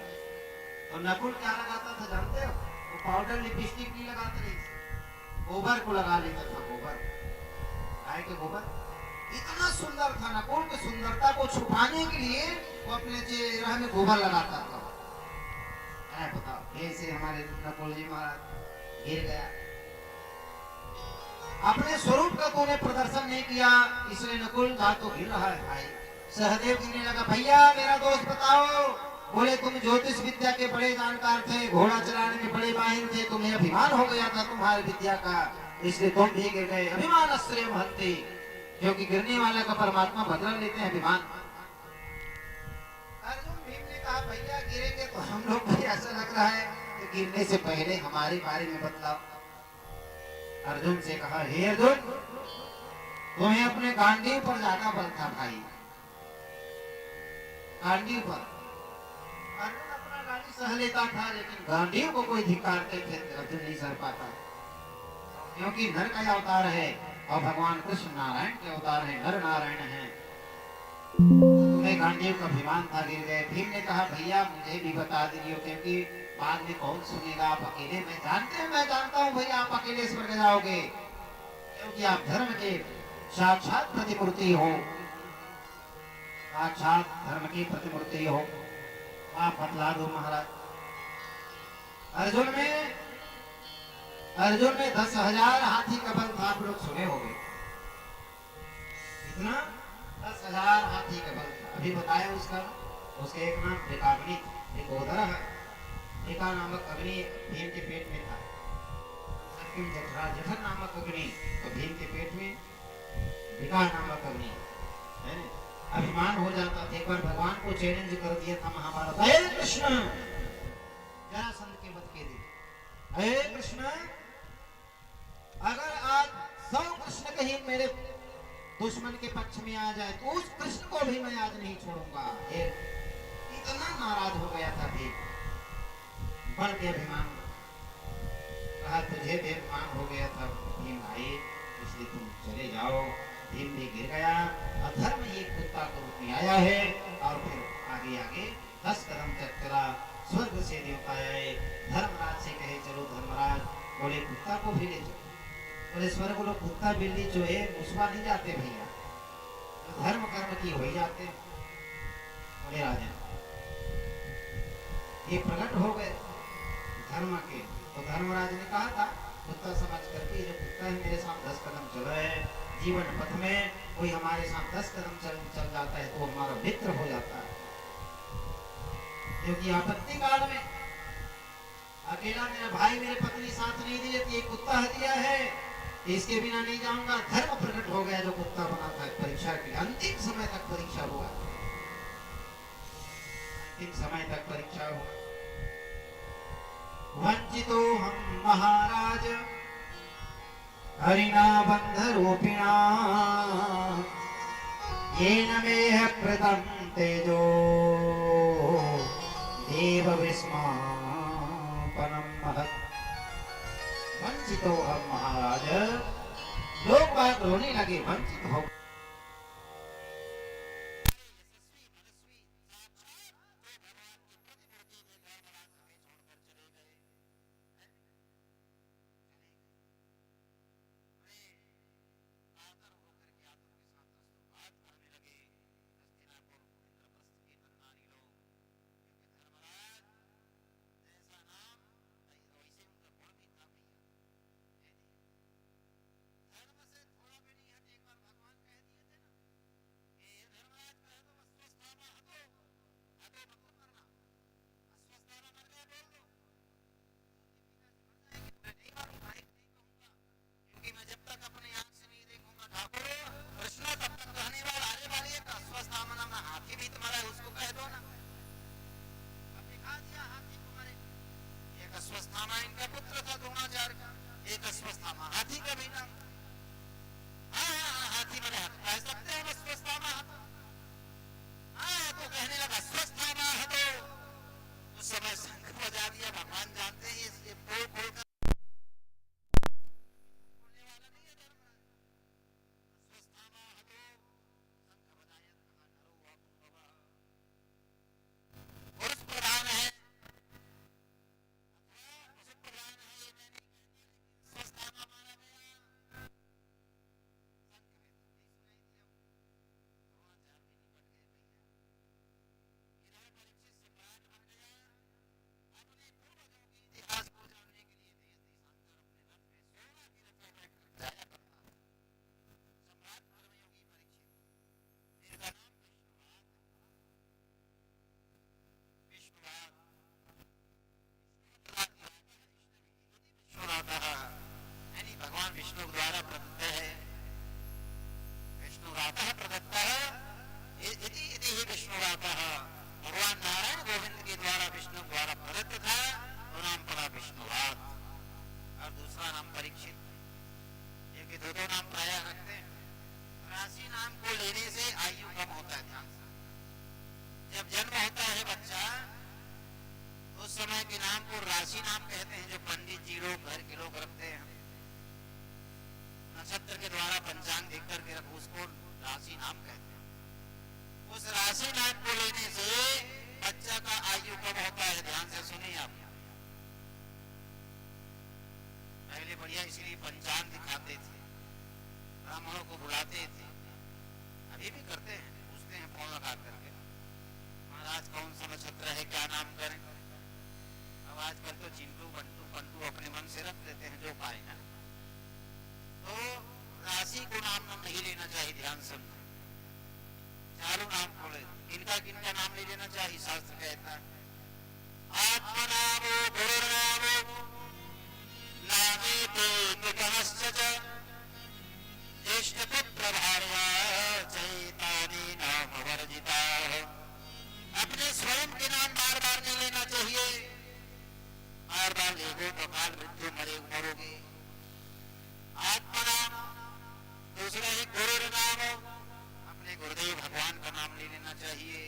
और नकुल क्या लगाता था जानते हो, वो पाउडर लिपस्टिक नहीं लगाते थे, गोबर को लगा लेता था, गोबर गाय के गोबर। इतना सुंदर था नकुल की सुंदरता को छुपाने के लिए वो अपने चेहरे में गोबर लगाता था। बताओ ऐसे हमारे नकुल जी महाराज गिर गया। अपने स्वरूप का तूने प्रदर्शन नहीं किया, इसलिए नकुल जा तो गिर रहा है भाई। सहदेव गिरने लगा, भैया मेरा दोस्त बताओ। बोले तुम ज्योतिष विद्या के बड़े जानकार थे, घोड़ा चलाने में बड़े माहिर थे, तुम्हें अभिमान हो गया था तुम्हारी विद्या का, इसलिए तुम भी गिर गए। अभिमान आश्रय महत्ते, क्योंकि गिरने वाला का परमात्मा बदला लेते हैं अभिमान। अर्जुन भीम ने कहा, भैया गिरेंगे तो हम लोग भी ऐसा लग रहा है कि गिरने से पहले हमारे बारे में बतलाओ। अर्जुन से कहा, हे अर्जुन, तुम्हें अपने गांडीव पर ज्यादा बल था भाई, गांडीव पर। अर्जुन अपना गांडी सह लेता था, लेकिन गांडीव को कोई धिक्कारते थे अर्जुन नहीं सह पाता, क्योंकि नर का अवतार है और भगवान कृष्ण नारायण के अवतार है, नर नारायण है। तुम्हें गांडीव का अभिमान था, गिर गए। भीम ने कहा, भैया मुझे भी बता दीजिए, क्योंकि बाद में कौन सुनेगा, आप अकेले। मैं जानता हूँ भैया आप अकेले स्वर्ग जाओगे, क्योंकि आप धर्म के साक्षात प्रतिमूर्ति हो, साक्षात धर्म की प्रतिमूर्ति हो। आप बतला दो महाराज। अर्जुन में 10,000 हाथी का बल था, आप लोग सुने होंगे इतना, 10,000 हाथी का बल था। अभी बताया उसका एक नाम त्रिकाग्नि, एक उदर है, त्रिका नामक अग्नि भीम के पेट में था। जठर नामक अग्नि तो भीम के पेट में, त्रिका नामक अग्नि है। अभिमान हो जाता था। एक बार भगवान को चैलेंज कर दिया था महाभारत, हे कृष्ण, जरासंध के वध के दिन, हे कृष्ण, अगर आज 100 कृष्ण कहीं मेरे दुश्मन के पक्ष में आ जाए तो उस कृष्ण को भी मैं आज नहीं छोड़ूंगा। इतना नाराज हो गया था भीम, बढ़ के अभिमान। कहा, तुझे भी अभिमान हो गया था भीम भाई, इसलिए तुम चले जाओ। भीम भी गिर गया। अधर्म ही कुत्ता के रूप में आया है, और फिर आगे आगे 10 कदम तक चला, स्वर्ग से देवता आए, धर्मराज से कहे चलो धर्मराज। बोले कुत्ता को भी ले चलो। बोले स्वर्ग लोग कुत्ता बिल्ली जो है मुसवा नहीं जाते भैया, धर्म कर्म की हो ही जाते। बोले राजा ये प्रकट हो गए धर्म के, तो धर्मराज ने कहा था कुत्ता समझ करके, जो कुत्ता है मेरे साथ 10 कदम चल रहा है, जीवन पथ में कोई हमारे साथ 10 कदम चल जाता है तो हमारा मित्र हो जाता है, क्योंकि आपत्ति काल में अकेला मेरा भाई मेरे पत्नी साथ नहीं दी, ये कुत्ता हत्या है, इसके बिना नहीं जाऊंगा। धर्म प्रकट हो गया, जो कुत्ता बना था परीक्षा के लिए, अंतिम समय तक परीक्षा हुआ, अंतिम समय तक परीक्षा हुआ। वंचितो हम महाराज हरिणा बंध रूपिणा, येन मेह प्रतम तेजो देव विस्मापनम महत्। वंचितो हम महाराज, लोग बात रोने लगे, वंचित हो। अश्वत्थामा इनका पुत्र था द्रोणाचार्य का, एक अश्वत्थामा हाथी का भी नाम। हाथी मैंने कह सकते हैं अश्वत्थामा, तो कहने लगा अश्वत्थामा है, तो उस समय शंख बजा दिया। भगवान जानते हैं ये पोल खोल कर बोलने वाला नहीं है धर्मराज। अश्वत्थामा है तो शंख बजाया, कहा नरो वापुर्भवः, पुरुष प्रधान है, द्वारा प्रदत्त है। विष्णुरातः प्रदत्तः इति ही विष्णुरातः, भगवान नारायण गोविंद के द्वारा विष्णु द्वारा प्रदत्त था, तो नाम पड़ा विष्णुवात। और दूसरा नाम परीक्षित। ये दो दो नाम प्राय रखते हैं। राशि नाम को लेने से आयु कम होता है। ध्यान से, जब जन्म होता है बच्चा, उस समय के नाम को राशि नाम कहते हैं, जो पंडित जी लोग घर के लोग रखते हैं, नक्षत्र के द्वारा पंचांग देख करके रखो, उसको राशि नाम कहते हैं। उस राशि नाम को लेने से बच्चा का आयु कम होता है। ध्यान से सुनिए आप। पहले बढ़िया इसलिए पंचांग दिखाते थे, ब्राह्मणों को बुलाते थे, अभी भी करते हैं, पूछते हैं फोन लगा करके, महाराज कौन सा नक्षत्र है, क्या नाम करें। अब आजकल तो चिंटू बंटू पंटू अपने मन से रख देते हैं जो पाए ना। तो राशि को नाम नहीं लेना चाहिए। ध्यान से, चारों नाम को ले। किनका किनका नाम नहीं लेना चाहिए, शास्त्र कहता है आत्मनामो गुरुर्नामो नामेते कुतमश्च ज्येष्ठ पुत्र भार्या चैतानि नाम वर्जिता। अपने स्वयं के नाम बार बार नहीं लेना चाहिए। बार बार लेगो तो काल मृत्यु मरोगे। आत्मनाम। दूसरा है गुरु नाम, अपने गुरुदेव भगवान का नाम ले लेना चाहिए।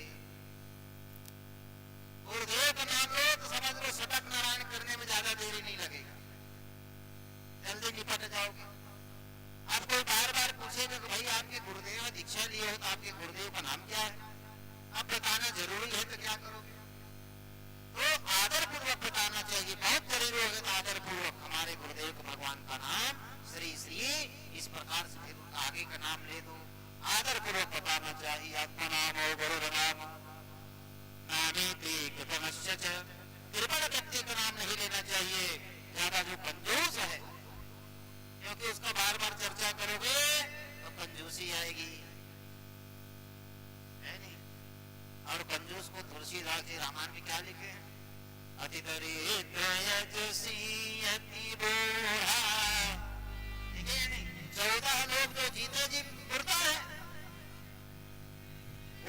गुरुदेव का नाम लो तो समझ लो सटक नारायण करने में ज्यादा देरी नहीं लगेगा, जल्दी निपट जाओगे। अब कोई बार बार पूछेगा कि भाई आपके गुरुदेव दीक्षा लिए हो तो आपके गुरुदेव का नाम क्या है, अब बताना जरूरी है तो क्या करोगे। तो आदर पूर्वक बताना चाहिए, बहुत जरूरी होगा तो आदर पूर्वक हमारे गुरुदेव को भगवान का नाम श्री श्री इस प्रकार से फिर उनका आगे का नाम ले दो, आदर पूर्वक बताना चाहिए। आत्मा नाम हो गुरु नाम नामेति कृतमश्च। कृपण व्यक्ति का नाम नहीं लेना चाहिए, ज्यादा जो कंजूस है, क्योंकि उसका बार बार चर्चा करोगे तो कंजूसी आएगी, है नहीं। और कंजूस को तुलसीदास जी रामायण में क्या लिखे हैं, अति दरिद्र यजसी बूढ़ा। ठीक है नहीं, 14 लोग जो जीते जी मुर्दा है,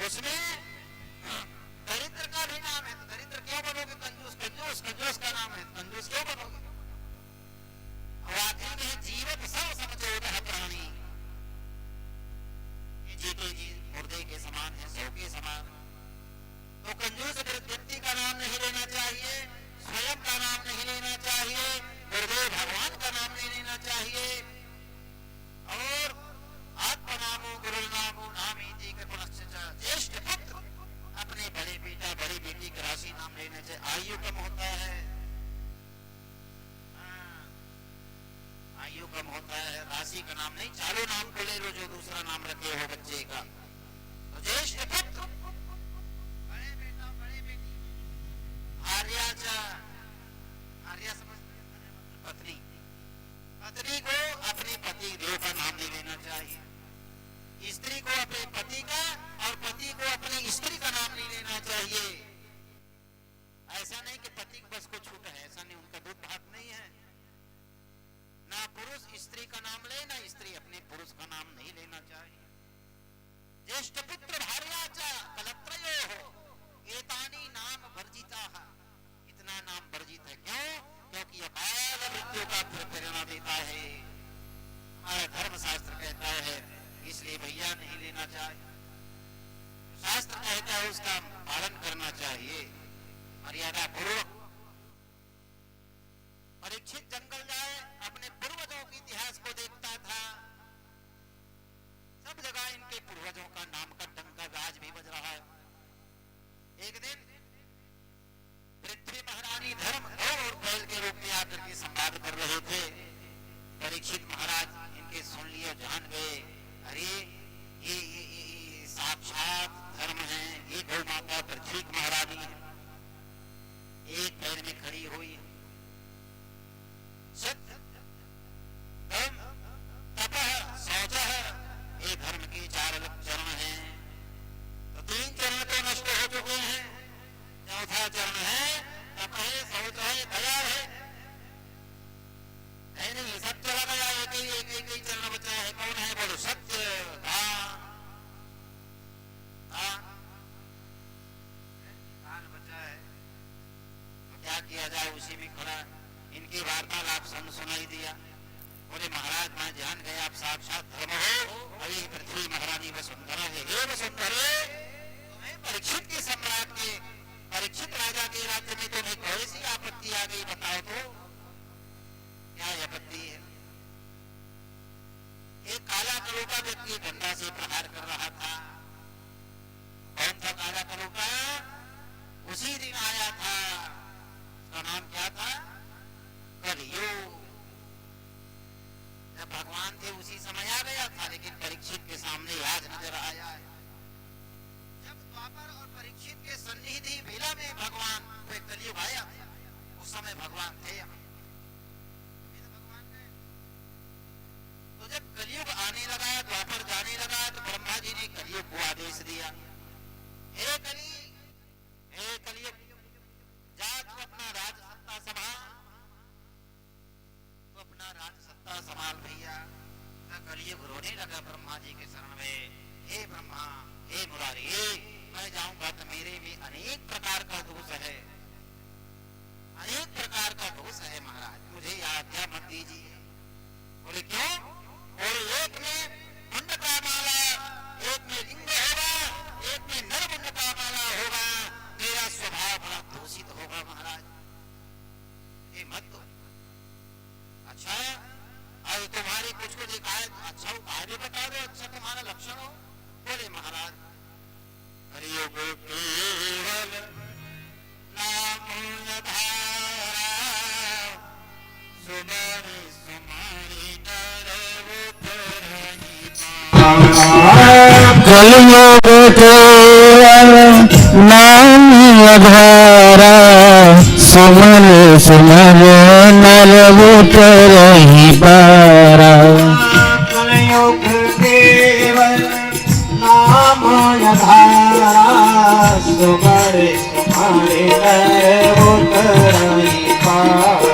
उसमें दरिद्र का भी नाम है, तो दरिद्र क्यों बनोगे कंजूस। कंजूस कंजूस का नाम है, कंजूस क्यों बनोगे। आखिर में जीवित सब समझो प्राणी, ये जीते जी मुर्दे के समान है, सौ के समान। तो कंजूस व्यक्ति का नाम नहीं लेना चाहिए, स्वयं का नाम नहीं लेना चाहिए, गुरुदेव भगवान का नाम नहीं लेना चाहिए। और आत्मनामो गुरु नामो नामेति कृपणश्च। ज्येष्ठ पुत्र, अपने बड़े बेटा बड़ी बेटी का राशि नाम लेने से आयु कम होता है, आयु कम होता है। राशि का नाम नहीं, चारों नाम को ले लो जो दूसरा नाम रखे हो बच्चे का। तो ज्येष्ठ पुत्र, बड़े बेटा बड़ी बेटी, आर्या आर्या समझते हैं, पत्नी। पत्नी को अपने पति देव का नाम नहीं लेना चाहिए, स्त्री को अपने पति का और पति को अपनी स्त्री का नाम नहीं लेना चाहिए। ऐसा नहीं कि पति बस को छूट है, ऐसा नहीं, उनका दूध भात नहीं है। ना पुरुष स्त्री का नाम ले, ना स्त्री अपने पुरुष का नाम नहीं लेना चाहिए। ज्येष्ठ पुत्र भार्याचा कलत्रयो एतानि नाम वर्जिता। इतना नाम वर्जित है, क्यों? क्योंकि अकाल मृत्यु का प्रेरणा देता है, हमारा धर्म शास्त्र कहता है, इसलिए भैया नहीं लेना चाहिए। शास्त्र कहता है उसका पालन करना चाहिए मर्यादा पूर्वक। परीक्षित जंगल जाए, अपने पूर्वजों के इतिहास को देखता था, सब जगह इनके पूर्वजों का नाम का डंका आज भी बज रहा है। एक दिन पृथ्वी महारानी धर्म और बैल के रूप में आकर के संवाद कर रहे थे। परीक्षित महाराज इनके सुन लिए, जान गए, अरे ये साक्षात धर्म है, ये गौ माता पृथ्वी महारानी है, एक पैर में खड़ी हुई है। सत्य धर्म तपः शौचः, ये धर्म के 4 अलग चरण हैं। तो 3 चरण तो नष्ट हो चुके हैं, चौथा चरण है तप है, शौच है, दया है नहीं, सब चला गया, एक ही किया जाए उसी में खड़ा इनकी वार्तालाप सुनाई दिया। बोले महाराज मैं जान गया आप साक्षात धर्म हो और ये पृथ्वी महारानी वसुंधरा है। हे वसुंधरे तुम्हें परीक्षित के सम्राट के परीक्षित राजा के राज्य में तुम्हें कौन सी आपत्ति आ गई बताओ तो क्या आपत्ति है? एक काला करोका व्यक्ति डंडा से प्रहार कर रहा था। कौन था काला करोका? उसी दिन आया था, उसका नाम क्या था? कलियुग। जब भगवान थे उसी समय आ गया था, लेकिन परीक्षित के सामने आज नजर आया है। जब द्वापर और परीक्षित के सन्निधि बेला में भगवान वे कलियुग आया, उस समय भगवान थे। तो जब कलियुग आने लगा, द्वापर जाने लगा, तो ब्रह्मा जी ने कलियुग को आदेश दिया, हे कलियुग जा तू अपना राज सत्ता संभाल, तो अपना राज सत्ता संभाल भैया। कलियुग रोने लगा ब्रह्मा जी के शरण में, हे ब्रह्मा हे मुरारी मैं जाऊंगा तो मेरे में अनेक प्रकार का दोष है, अनेक प्रकार का दोष है महाराज, मुझे आज्ञा मत दीजिए। बोले क्यों? और एक में मुंड का माला, एक में लिंग होगा, एक में नरमुंड का माला होगा, तेरा स्वभाव बड़ा दूषित होगा महाराज, ये मत दो। अच्छा और तुम्हारी कुछ को दिखा है अच्छा आगे बता दो, अच्छा तुम्हारा लक्षण हो। बोले महाराज कलियुग केवल नाम धारा सुमरि सुमरि नर कलियुग केवल नाम आधारा सुमर सुमर नर उतरहि पारा। कलियुग केवल नाम आधारा सुमर सुमर नर उतरहि पारा।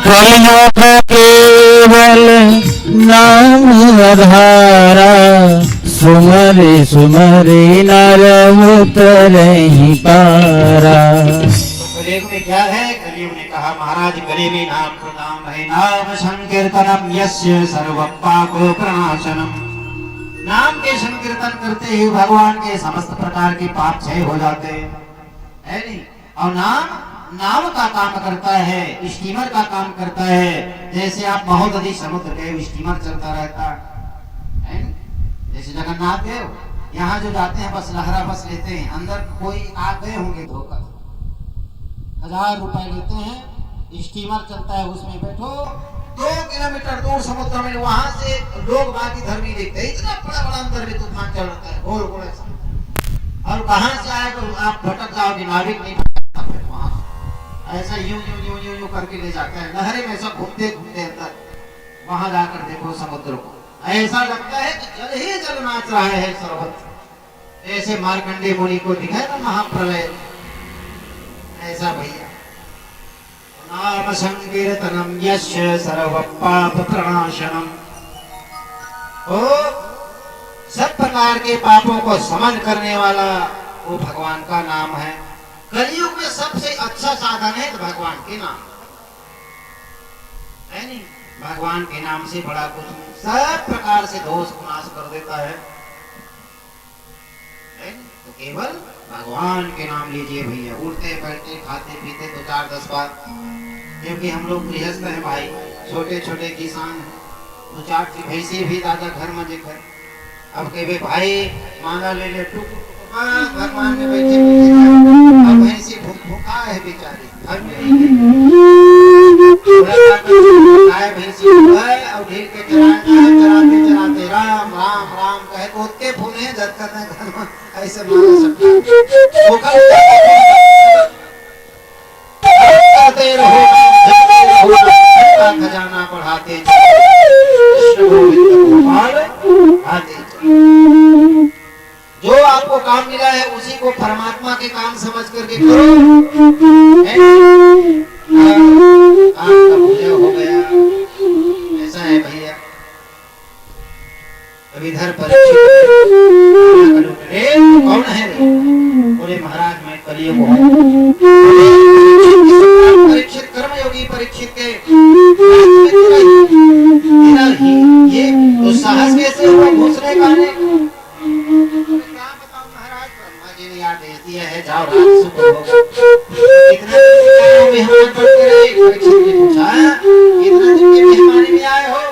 कलियुग केवल नाम आधारा सुमर सुमर नर उतरहि पारा। कलियुग में क्या है? कलियुग ने कहा महाराज कलियुग में नाम का नाम है नाम संकीर्तनम यस्य सर्व पाप प्रणाशनम। नाम के संकीर्तन करते ही भगवान के समस्त प्रकार के पाप क्षय हो जाते हैं, है नहीं? और नाम का काम करता है, स्टीमर का काम करता है। जैसे आप महोदधि समुद्र के स्टीमर चलता रहता है, जैसे जगन्नाथ देव यहाँ जो जाते हैं बस लहरा बस लेते हैं, अंदर कोई आ गए होंगे धोकर 1000 रुपए लेते हैं, स्टीमर चलता है उसमें बैठो 2 किलोमीटर दूर समुद्र में, वहां से लोग बाकी धर्मी देखते हैं, इतना बड़ा बड़ा अंदर में तूफान चल रहा है और और कहां से आएगा आप भटक जाओगे, नाविक नहीं वहां ऐसा यूं यूं यूं यूं यूं करके ले जाता है लहरे में, सब घूमते घूमते अंदर वहां जाकर देखो समुद्र को, ऐसा लगता है कि जल ही जल नाच रहा है सर्वत्र। ऐसे मार्कंडे मुनि को दिखाए ना महाप्रलय, ऐसा भैया। नाम संकीर्तनम यस्य सर्व पाप प्रणाशनम, ओ सब प्रकार के पापों को समन करने वाला वो भगवान का नाम है। कलियुग में सबसे अच्छा साधन है तो भगवान के नाम है, नहीं? भगवान के नाम से बड़ा कुछ नहीं, सब प्रकार से दोष को नाश कर देता है, तो केवल भगवान के नाम लीजिए भैया। उठते बैठते खाते पीते 2 4 10 बार, क्योंकि हम लोग गृहस्थ हैं भाई, छोटे छोटे किसान, 2 4 भैंसी भी दादा घर में देख। अब कहे भाई माला ले ले टुक भगवान में बैठे अब भैंसी भूखा है बेचारी, घर में भैंसी और ढील के चराते चराते राम राम राम कहे उतके फूले जब करते घर में ऐसे माला सबका खजाना बढ़ाते जो आपको काम मिला है उसी को परमात्मा के काम समझ करके करो, आपका पूजा हो गया, ऐसा है भैया। अब इधर परीक्षित कौन है? बोले महाराज मैं कलियुग हूँ। परीक्षित के तेरा ये दुस्साहस कैसे हुआ घुसने का? क्या बताऊं महाराज, ब्रह्मा जी ने आदेश दिया है जाओ रात सुबह होगा। इतना मेहमान पड़ते रहे। परीक्षित ने पूछा इतना दिन के मेहमानी में आए हो?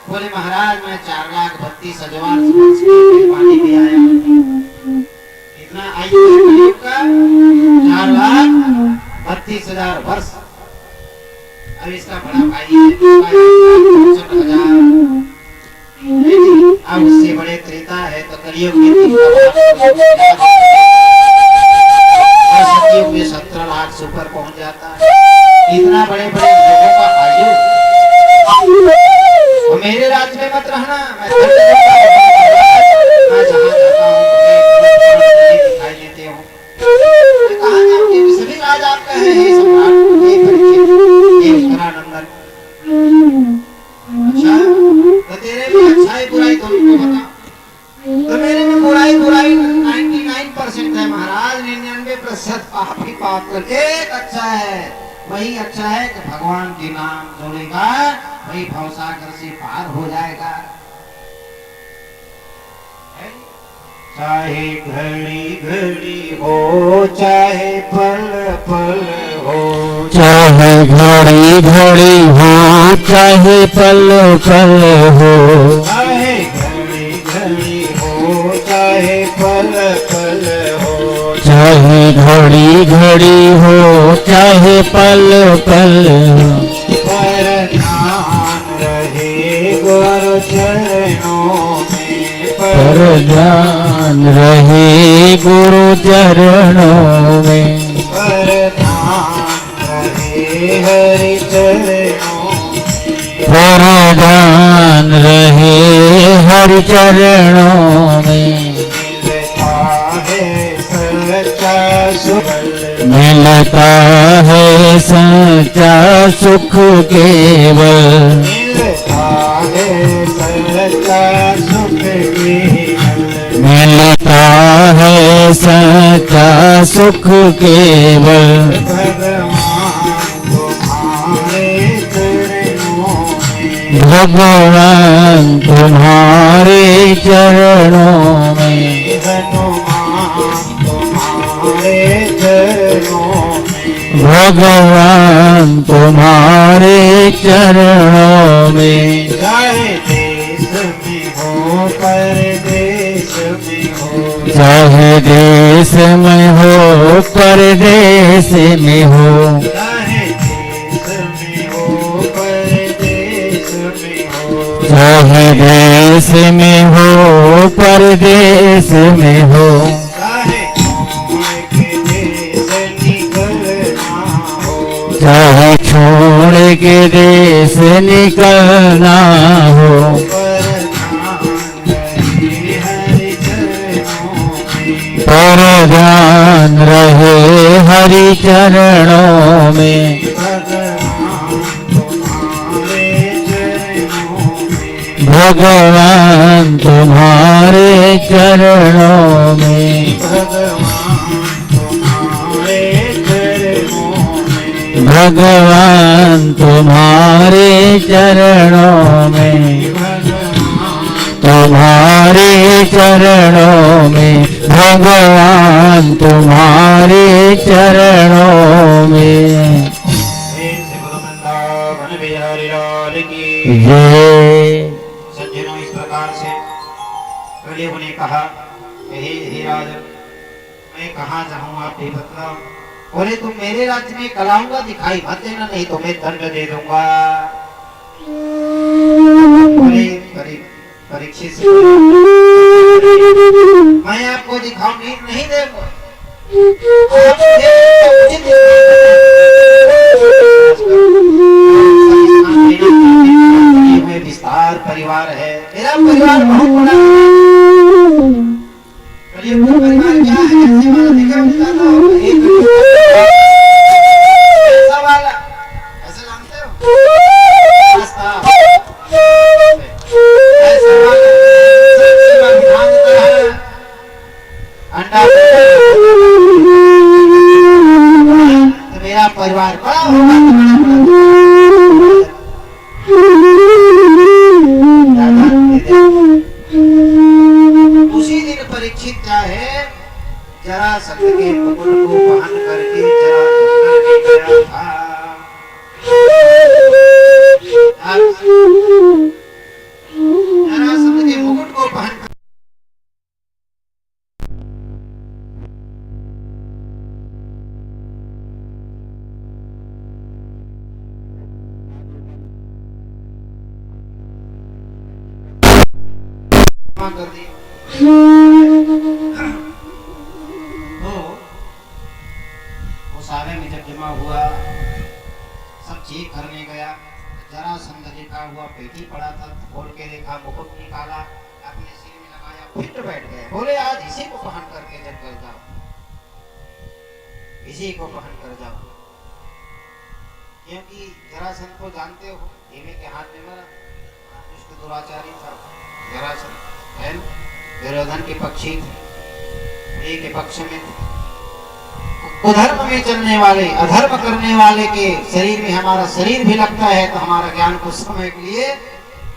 बोले महाराज मैं 4,32,000 वर्ष के मेहमानी में आया। इतना आयु है कलयुग का 4,32,000 वर्ष। अब इसका बड़ा भाई है 64,000। अब उससे बड़े त्रेता है तो कलयुग में 17 लाख से ऊपर पहुंच जाता है। इतना बड़े बड़े लोगों का आयु। तो मेरे राज्य में मत रहना, मैं जहाँ जाता हूँ दिखाई देते हूँ। कहा जाऊँगी सभी राज आपका है हे सम्राट, हे परीक्षित, हे उत्तरानंदन। अच्छा तो तेरे में अच्छाई बुराई तुमको बता। तो मेरे में बुराई 99% है महाराज। 99% पाप ही पाप कर। एक अच्छा है, वही अच्छा है कि भगवान के नाम जोड़ेगा वही भवसागर से पार हो जाएगा। चाहे घड़ी घड़ी हो चाहे पल पल हो, चाहे घड़ी घड़ी हो चाहे पल पल हो, चाहे घड़ी घड़ी हो चाहे पल पल हो, चाहे घड़ी घड़ी हो चाहे पल पल हो, पर ध्यान रहे गुरु चरणों में, पर ध्यान रहे गुरु चरणों में, पर ध्यान रहे हरि चरणों में, पर ध्यान रहे हरि चरणों में। मिलता है सच्चा सुख केवल, मिलता है सच्चा सुख केवल, मिलता है सच्चा सुख केवल, भगवान तुम्हारे चरणों में, भगवान तुम्हारे चरणों में। चाहे देश में हो परदेश में हो, चाहे देश में हो परदेश में हो, चाहे देश में हो परदेश में हो, चाहे देश में हो परदेश में हो, चाहे छोड़ के देश निकलना हो, पर ध्यान रहे हरि चरणों में, भगवान तुम्हारे चरणों में, भगवान तुम्हारे चरणों में, तुम्हारे चरणों में, भगवान तुम्हारे चरणों में। ये सज्जनों इस प्रकार से कलयुग ने कहा हे राजन मैं कहाँ जाऊँ आप ही बतलाओ। बोले तुम मेरे राज्य में कलाऊंगा दिखाई मत देना नहीं तो मैं दंड दे दूंगा। बोले परीक्षित से मैं आपको दिखाऊंगी नहीं देगा। विस्तार परिवार है, मेरा परिवार बहुत बड़ा है। कलयुग का परिवार क्या है कैसे वाला देखा बताता हूँ। ऐसा वाला ऐसे जानते हो ऐसा वाला ध्यान देता है अंडा तो मेरा परिवार बड़ा होगा। जमा कर दिए। तो वो सारे में जब जमा हुआ, सब चेक करने गया, जरासंध लिखा हुआ पेटी पड़ा था, खोल के देखा, मुकुट निकाला, अपने सिर में लगाया, फिट बैठ गए। बोले आज इसी को पहन करके जब कर जाओ, इसी को पहन कर जाओ। क्योंकि जरासंध को जानते हो, धीमे के हाथ में मरा, दुष्ट दुराचारी था जरासंध, है ना? दुर्योधन के पक्षी थे, एक के पक्ष में थे। कुधर्म में चलने वाले, अधर्म करने वाले के शरीर में हमारा शरीर भी लगता है तो हमारा ज्ञान कुछ समय के लिए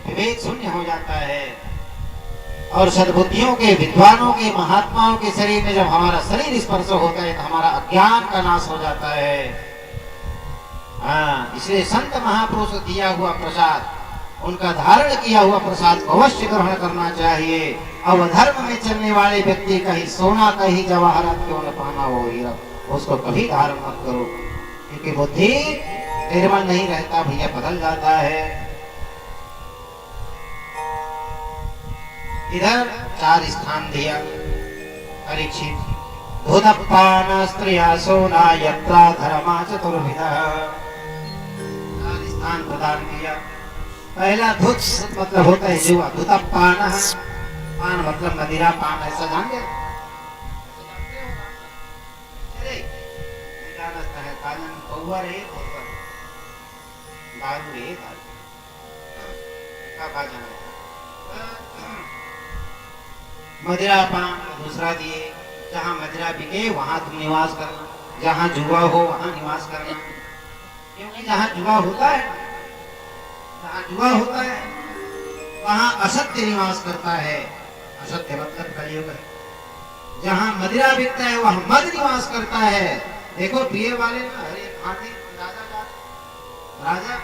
विवेक शून्य हो जाता है। और सद्बुद्धियों के, विद्वानों के, महात्माओं के शरीर में जब हमारा शरीर स्पर्श होता है तो हमारा अज्ञान का नाश हो जाता है। हाँ, इसलिए संत महापुरुष दिया हुआ प्रसाद, उनका धारण किया हुआ प्रसाद को अवश्य ग्रहण करना चाहिए। और अधर्म में चलने वाले व्यक्ति का ही सोना का ही जवाहरात क्यों न पहना हो हीरा, उसको कभी धारण मत करो, क्योंकि बुद्धि निर्मल नहीं रहता भैया, बदल जाता है। इधर 4 स्थान दिया परीक्षित, धूतपान स्त्रिया सोना यत्रा धर्मा चतुर्विधः, 4 स्थान प्रदान किया। पहला धुत मतलब होता है जुआ, धूतपान, पान मतलब मदिरा पान, ऐसा जान गए? पौवा रहे दारू रहे मदिरा पान दूसरा दिए। जहाँ मदिरा बिके वहां तुम निवास करना, जहाँ जुआ हो वहां निवास करना, क्योंकि जहाँ जुआ होता है, जहाँ जुआ होता है वहां असत्य निवास करता है। असत्य मतलब कलयुग है। जहाँ मदिरा बिकता है वहां मद निवास करता है। देखो पिए वाले ना, अरे हाथी राजा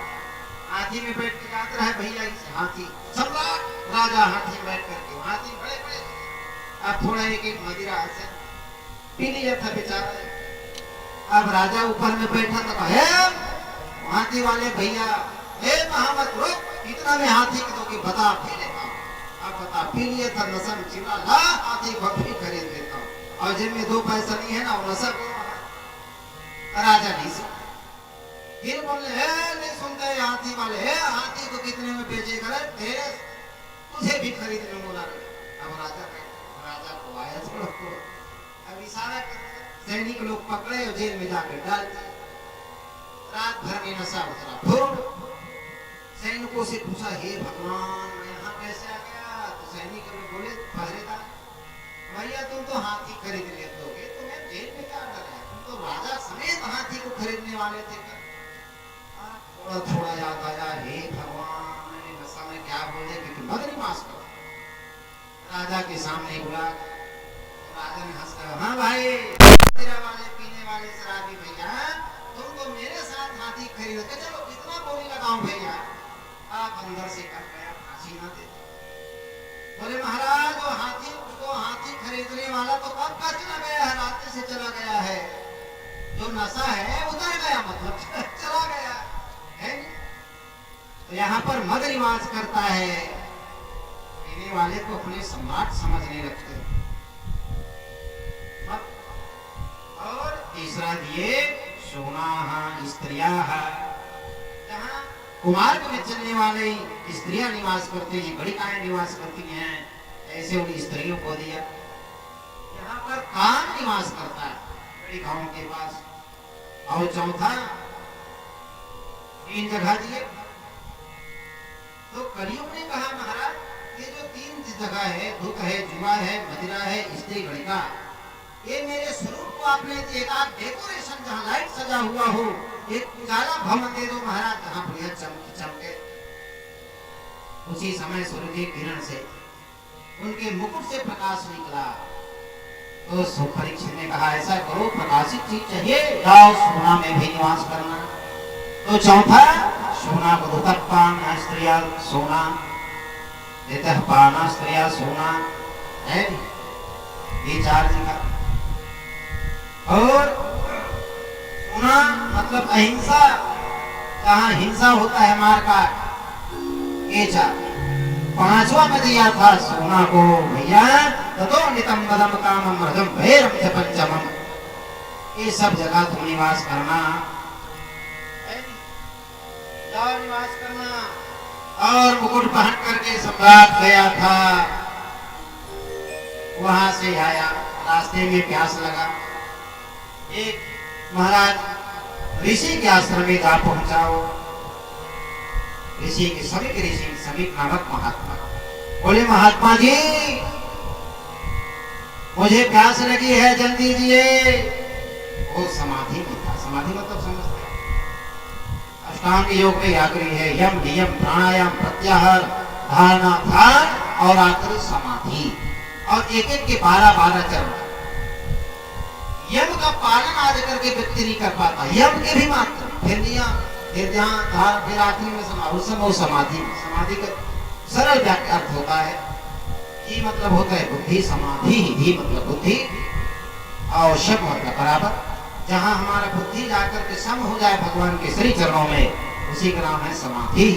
हाथी में बैठ के जाता है भैया, इस हाथी सम्राट राजा हाथी में बैठ करके, हाथी बड़े बड़े, अब थोड़ा एक एक मदिरा से पी लिया था बेचारा। अब राजा ऊपर में बैठा था, हे हाथी वाले भैया, हे महामत रुक, इतना में हाथी की तो बता पी लेता हूँ। अब बता पी लिया था, नशा में चिल्ला, ला हाथी बकरी खरीद लेता हूँ, और जिनमें 2 पैसा नहीं है ना वो नशा को राजा नहीं सुन। फिर बोले नहीं सुनते हाथी वाले, है हाथी को कितने में बेचेगा? तेरे तुझे भी खरीदने बोला। अब राजा को आया छोड़ो, अब इशारा कर, सैनिक लोग पकड़े और जेल में जाकर डाल दिए। रात भर में नशा उतरा, फिर सैनिकों से पूछा, हे भगवान मैं यहाँ कैसे आ गया? तो सैनिक लोग बोले, पहरेदार भैया तुम तो हाथी खरीद लेते हो, तुम्हें जेल में क्या डर है? तुम तो राजा समेत हाथी को खरीदने वाले थे। थोड़ा थोड़ा याद आया, हे भगवान मैंने नशा में क्या बोले, क्योंकि मद निवास कर। राजा के सामने बुला, राजा ने हंस कर, हाँ भाई तेरा वाले पीने वाले शराबी भैया, तुम तो मेरे साथ हाथी खरीद के, चलो कितना बोली लगाऊं भैया? आप अंदर से कट गया, फांसी ना दे। बोले महाराज वो हाथी, उसको हाथी खरीदने वाला तो कब का चला गया है, रात से चला गया है। जो नशा है उतर गया, मतलब चला गया है। तो यहाँ पर मद निवास करता है। पीने वाले को अपने सम्राट समझने लगते। और तीसरा दिए सोना स्त्रिया, जहाँ कुमार्ग में चलने वाले स्त्रियां निवास करती हैं, गणिकाएं निवास करती हैं, ऐसे उन स्त्रियों को दिया। यहाँ पर काम निवास करता है गणिकाओं के पास। और चौथा 3 जगह दिए। तो कलयुग ने कहा महाराज ये जो 3 जगह है, धूत है, जुआ है, मदिरा है, स्त्री गणिका, ये मेरे स्वरूप को आपने एक आध डेकोरेशन जहाँ लाइट सजा हुआ हो, एक उजाला भवन दे दो महाराज, जहाँ बढ़िया चमके। उसी समय सूर्य की किरण से उनके मुकुट से प्रकाश निकला। तो परीक्षित ने कहा ऐसा करो, प्रकाशित चीज चाहिए, जाओ सोना में भी निवास करना। तो चौथा सोना को धूतपान स्त्रिया सोना, पाना स्त्रिया सोना है, ये 4 जगह। और सोना मतलब अहिंसा, जहाँ हिंसा होता है मार काट, ये 4। 5वां में दिया था सोना। उमा को भैया ततो नितम पदम कामम रजम भैरम च पंचमम। ये सब जगह तुम निवास करना, जाओ निवास करना। और मुकुट पहन करके सम्राट गया था, वहां से आया, रास्ते में प्यास लगा। एक महाराज ऋषि के आश्रम में जा पहुंचाओ। ऋषि के समीक नामक महात्मा बोले, महात्मा जी मुझे प्यास लगी है, जल्दी दीजिए। वो समाधि में था। समाधि मतलब समझते हैं, अष्टांग योग में आखिरी है यम नियम प्राणायाम प्रत्याहार धारणा ध्यान और आखिरी समाधि। और एक एक के 12-12 चरण। यम का पालन आज करके व्यक्ति नहीं कर पाता, यम के भी मात्र, फिर नियम, फिर ध्यान, फिर आखिरी में समाधि। समाधि का सरल व्याख्या अर्थ होता है कि मतलब होता है बुद्धि, समाधि, धी मतलब बुद्धि और शम मतलब बराबर। जहां हमारा बुद्धि जाकर के सम हो जाए भगवान के श्री चरणों में, उसी का नाम है समाधि।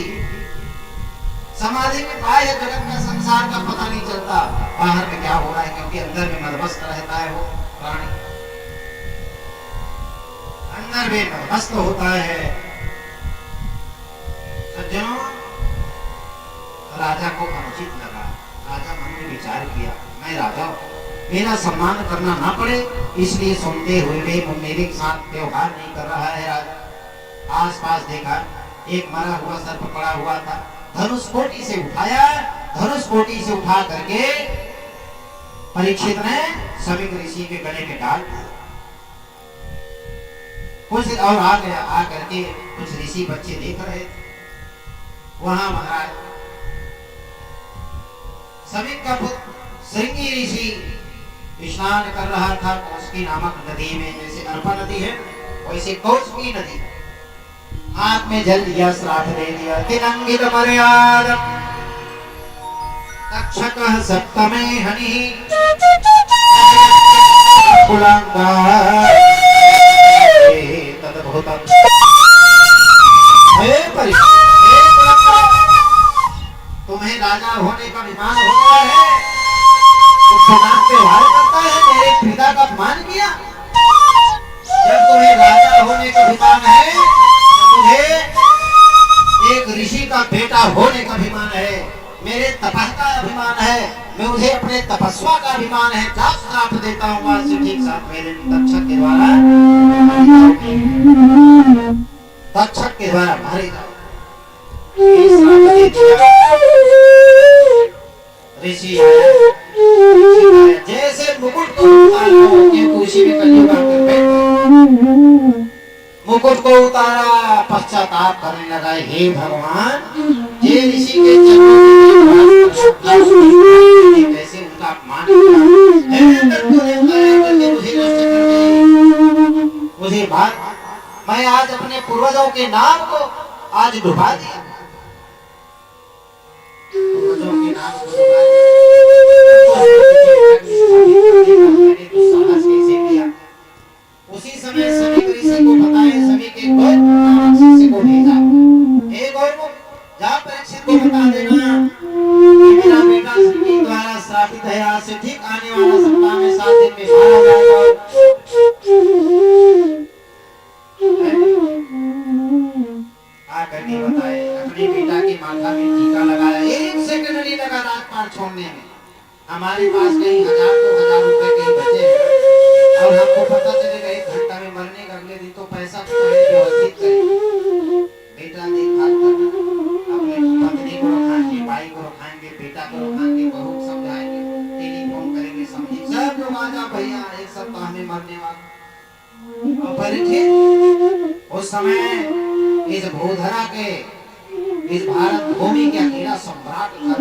समाधि में बाह्य जगत में संसार का पता नहीं चलता, बाहर में क्या हो रहा है, क्योंकि अंदर में मदमस्त रहता है वो प्राणी, अंदर में मदमस्त होता है। सज्जनों, राजा को अनुचित लगा। राजा मन में विचार किया, मैं राजा हूं, मेरा सम्मान करना ना पड़े, इसलिए सुनते हुए भी मेरे साथ व्यवहार नहीं कर रहा है राजा। आसपास देखा, एक मरा हुआ सर्प पड़ा हुआ था, धनुष कोटि से उठाया, धनुष कोटि से उठा करके परीक्षित ने समीक ऋषि के गले में डाल दिया। कुछ और आ गया, आ करके कुछ ऋषि बच्चे देख रहे थे। वहां महाराज समीक का पुत्र श्रृंगी ऋषि स्नान कर रहा था कौशिकी नामक नदी में। जैसे अर्पा नदी है वैसे कौशिकी नदी। हाथ में जल दिया, श्राप दे दिया। तिरंगित मर्यादम तक्षकः सप्तमे हनि कुलांगा तद्भूतम्। हे कुलांगा, तुम्हें राजा होने का अभिमान हो गया है, व्यवहार करता है, मेरे पिता का अपमान किया। जब तुम्हें राजा होने का अभिमान है, तो मुझे एक ऋषि का बेटा होने का अभिमान है, मेरे तपस्या का अभिमान है, मैं मुझे अपने तपस्या का अभिमान है। श्राप देता हूँ आज से ठीक 7 महीने तक्षक के द्वारा मारे जाओ। ऋषि जैसे मुकुट को मुकुट को उतारा, पश्चाताप करने लगा, हे भगवान, ये ऋषि के कैसे उनका अपमान मुझे बात, मैं आज अपने पूर्वजों के नाम को आज डुबा दिया। पूर्वजों के नाम को डुबा दिया। उसी समय समीक ऋषि को बताए, समीक एक गौरव नामक शिष्य को भेजा, हे गौरव, जा परीक्षित को बता देना कि मेरा बेटा श्री द्वारा श्रापित है, आज से ठीक आने वाला सप्ताह में 7 दिन में मारा जाएगा। आकर के बताए, अपने बेटा के माथा में टीका लगाया, 1 सेकंड नहीं लगा राजपाट छोड़ने में। हमारे पास कहीं 1000-2000 रुपए कहीं बचे और हमको पता चलेगा 1 घंटा में मरने का, अगले दिन तो पैसा व्यवस्थित करेंगे। बेटा देखभाल करना, अपने पत्नी को रखाएंगे, भाई को रखाएंगे, बेटा को रखाएंगे, बहू को समझाएंगे, टेलीफोन करेंगे, समझे सब लोग आ जाओ भैया, 1 सप्ताह में मरने वाला। और परीक्षित उस समय इस भूधरा के, इस भारत भूमि के अकेला सम्राट था।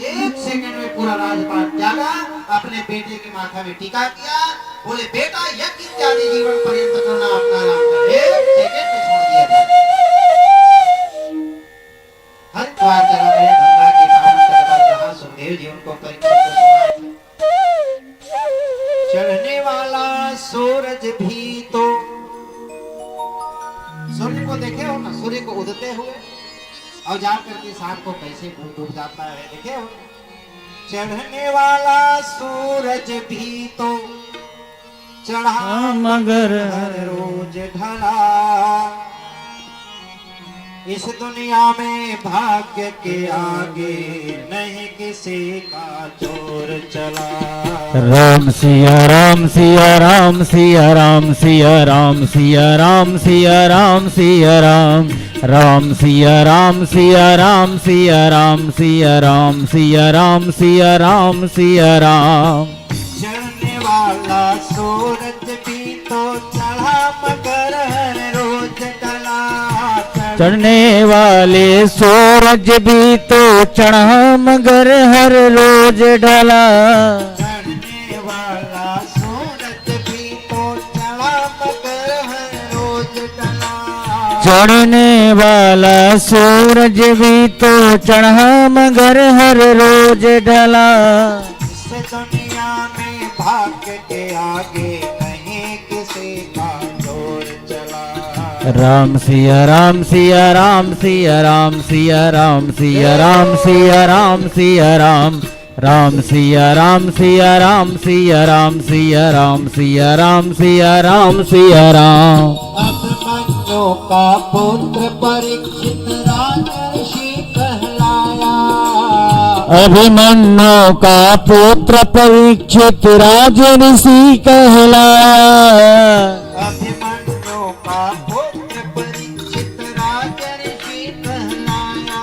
1 सेकंड में पूरा राजपाट जागा, अपने बेटे के माथा में टीका किया, बोले बेटा यज्ञ इत्यादि जीवन पर्यंत करना अपना नाम कर। 1 सेकंड में छोड़ दिया था। हरिद्वार चला गया, गंगा के पावन तट पर जहाँ सुखदेव जी उनको परीक्षित को सुनाए। चढ़ने वाला सूरज भी तो, सूर्य को देखे हो ना, सूर्य को उदते हुए और जा करके शाम को कैसे डूब जाता है, देखे हो। चढ़ने वाला सूरज भी तो चढ़ा मगर हर रोज ढला। इस दुनिया में भाग्य के आगे नहीं किसी का जोर चला। राम सिया राम सिया राम सिया राम सिया राम सिया राम सिया राम सिया राम राम सिया राम सिया राम सिया राम सिया राम सिया राम सिया राम सिया राम। चढ़ने वाला सूरज भी तो चढ़ा मगर हर रोज ढला। चढ़ने वाले सूरज भी तो चढ़ा मगर हर रोज ढला। चढ़ने वाला सूरज भी तो चढ़ा मगर हर रोज ढला। चढ़ने वाला सूरज भी तो चढ़ा मगर हर रोज ढला। इस दुनिया में भाग्य के आगे नहीं किसी का जोर चला। राम सिया राम सिया राम सिया राम सिया राम सिया राम सिया राम सिया राम राम सिया राम सिया राम सिया राम सिया राम सिया राम सिया राम सिया राम। अभिमन्यु का पुत्र परीक्षित राजर्षि कहलाया। अभिमन्यु का पुत्र परीक्षित राज ऋषि कहलाया। अभिमन्यु का पुत्र परीक्षित राजर्षि कहलाया।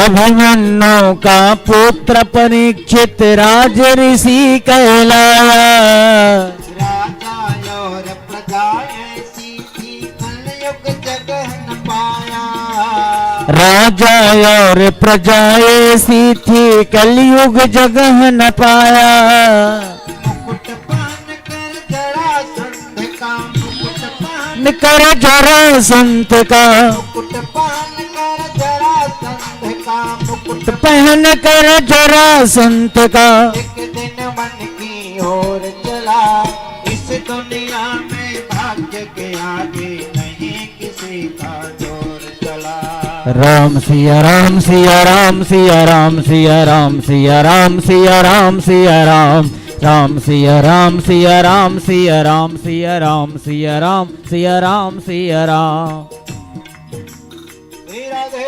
अभिमन्यु का पुत्र परीक्षित राज ऋषि कहलाया। राजा और प्रजा ऐसी थी कलयुग जगह न पाया। राजा और प्रजा ऐसी थी कलयुग जगह न पाया। मुकुट पान कर जरा संध का मुकुट पान कर जरा संत का मुकुट पान कर जरा संध का मुकुट पहन कर जरा संत का। एक दिन मन की ओर चला। इस दुनिया में भाग्य के आगे नहीं किसी का जोर चला। राम सिया राम सिया राम सिया राम सिया राम सिया राम सिया राम सिया राम राम सिया राम सिया राम सिया राम सिया राम सिया राम सिया राम सिया राम। श्री राधे।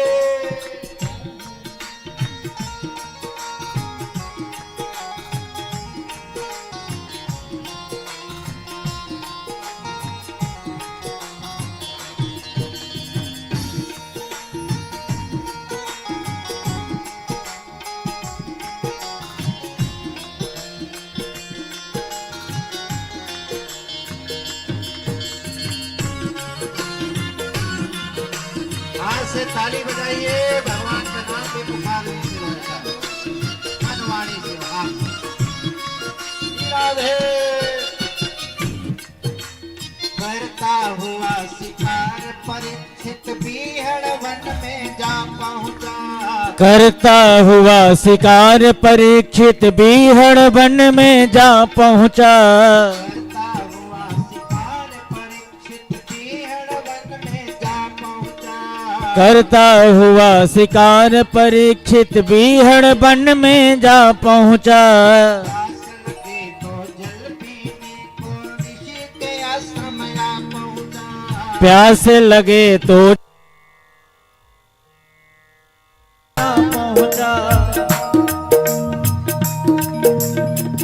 आज से ताली बजाइए, भगवान का नाम पे पुकारे मनवाणी से। राधे। करता हुआ शिकार परीक्षित बीहड़ वन में जा पहुंचा। करता हुआ शिकार परीक्षित बीहड़ वन में जा पहुंचा। करता हुआ शिकार परीक्षित बीहड़ वन में जा पहुंचा। करता हुआ शिकार परीक्षित बीहड़ वन में जा पहुंचा। प्यास लगे तो जल पीने को ऋषि के आश्रम जा पहुंचा। प्यास लगे तो पहुंचा।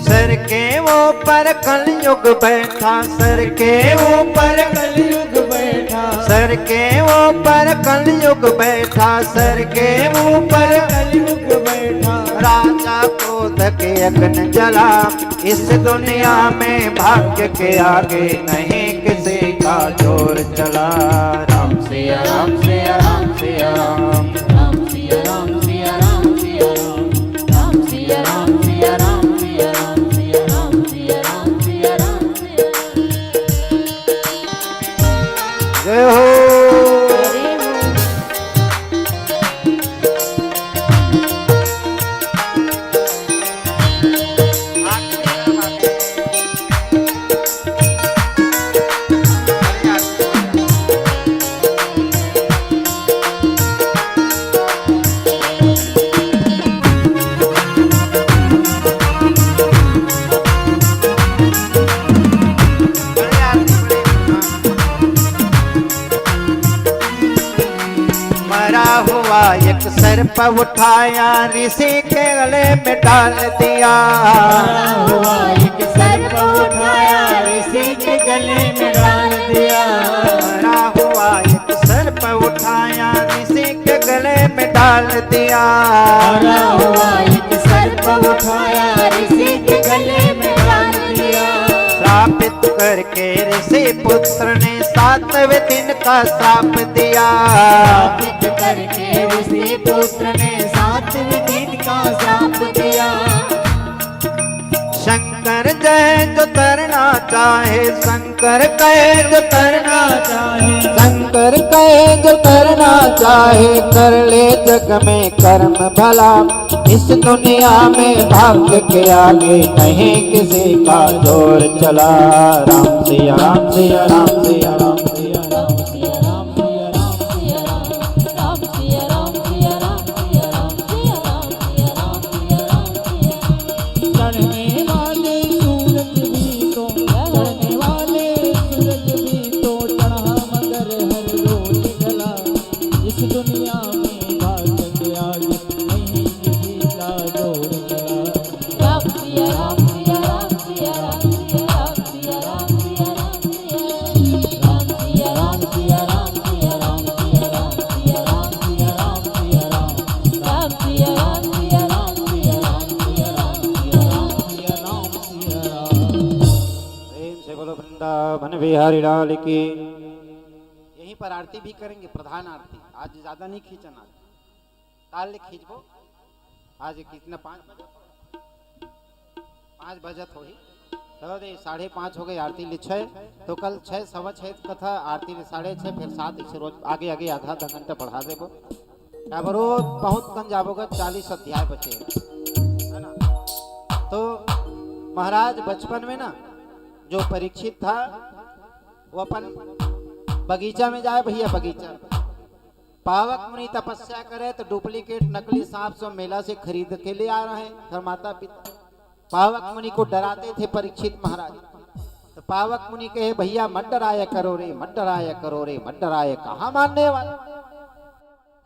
सर के ऊपर कलयुग बैठा। सर के ऊपर कलयुग बैठा। सर के ऊपर कलयुग बैठा। सर के ऊपर कलयुग बैठा। राजा क्रोध के अग्नि जला। इस दुनिया में भाग्य के आगे नहीं किसी का जोर चला। राम सिया राम सिया राम सिया राम राम सिया राम सिया राम सिया राम राम सिया राम सिया राम सिया राम सिया राम सिया राम सिया राम सिया। जय हो। हुआ एक सर्प उठाया ऋषि के गले में डाल दिया। हरा हुआ एक सर्प उठाया ऋषि के गले में डाल दिया। हरा हुआ एक सर्प उठाया ऋषि के गले में डाल दिया। हरा हुआ एक सर्प उठाया ऋषि के गले में डाल दिया। श्रापित करके ऋषि पुत्र ने 7वें दिन का श्राप दिया। श्रापित करके ऋषि पुत्र ने 7वें दिन का श्राप दिया। शंकर जय जो तरना चाहे शंकर कहे जो तरना चाहे। शंकर कहे जो तरना चाहे कर ले जग में कर्म भला। इस दुनिया में भाग्य के आगे नहीं किसी का जोर चला। राम सिया राम सिया राम सिया राम सिया राम सिया राम सिया राम सिया राम राम सिया राम सिया राम सिया राम सिया राम सिया राम सिया राम सिया। चढ़ने वाले सूरज भी तो चढ़ने वाले सूरज भी तो चढ़ा मगर हर रोज जला। इस दुनिया में भाग्य के आगे नहीं किसी का जोर चला। राम सिया राम सिया राम सिया राम सिया राम सिया राम सिया राम सिया राम सिया राम सिया राम सिया राम सिया राम सिया राम सिया राम राम सिया राम सिया राम सिया राम सिया राम सिया राम सिया राम सिया राम। प्रेम से बोलो वृंदावन बिहारी लाल की। यहीं पर आरती भी करेंगे, प्रधान आरती। आज ज्यादा नहीं खींचना, काल खींचबो। आज कितना 5 बजत हो ही तो 5:30 हो गई आरती ले 6 तो कल 6 सवा 6 कथा आरती ले 6:30 फिर 7 इसे रोज आगे आगे आधा घंटा बढ़ा देबो। क्या रोज बहुत कम जाबोगा 40 अध्याय बचे है ना। तो महाराज बचपन में ना जो परीक्षित था वो अपन बगीचा में जाए भैया बगीचा। पावक मुनि तपस्या करे तो डुप्लीकेट नकली सांप सब मेला से खरीद के ले आ रहे हैं। फिर माता पिता पावक मुनि को डराते थे परीक्षित महाराज। तो पावक मुनि कहे भैया मत डराया करो रे मत डराया करो रे मत डराया, कहाँ मानने वाले।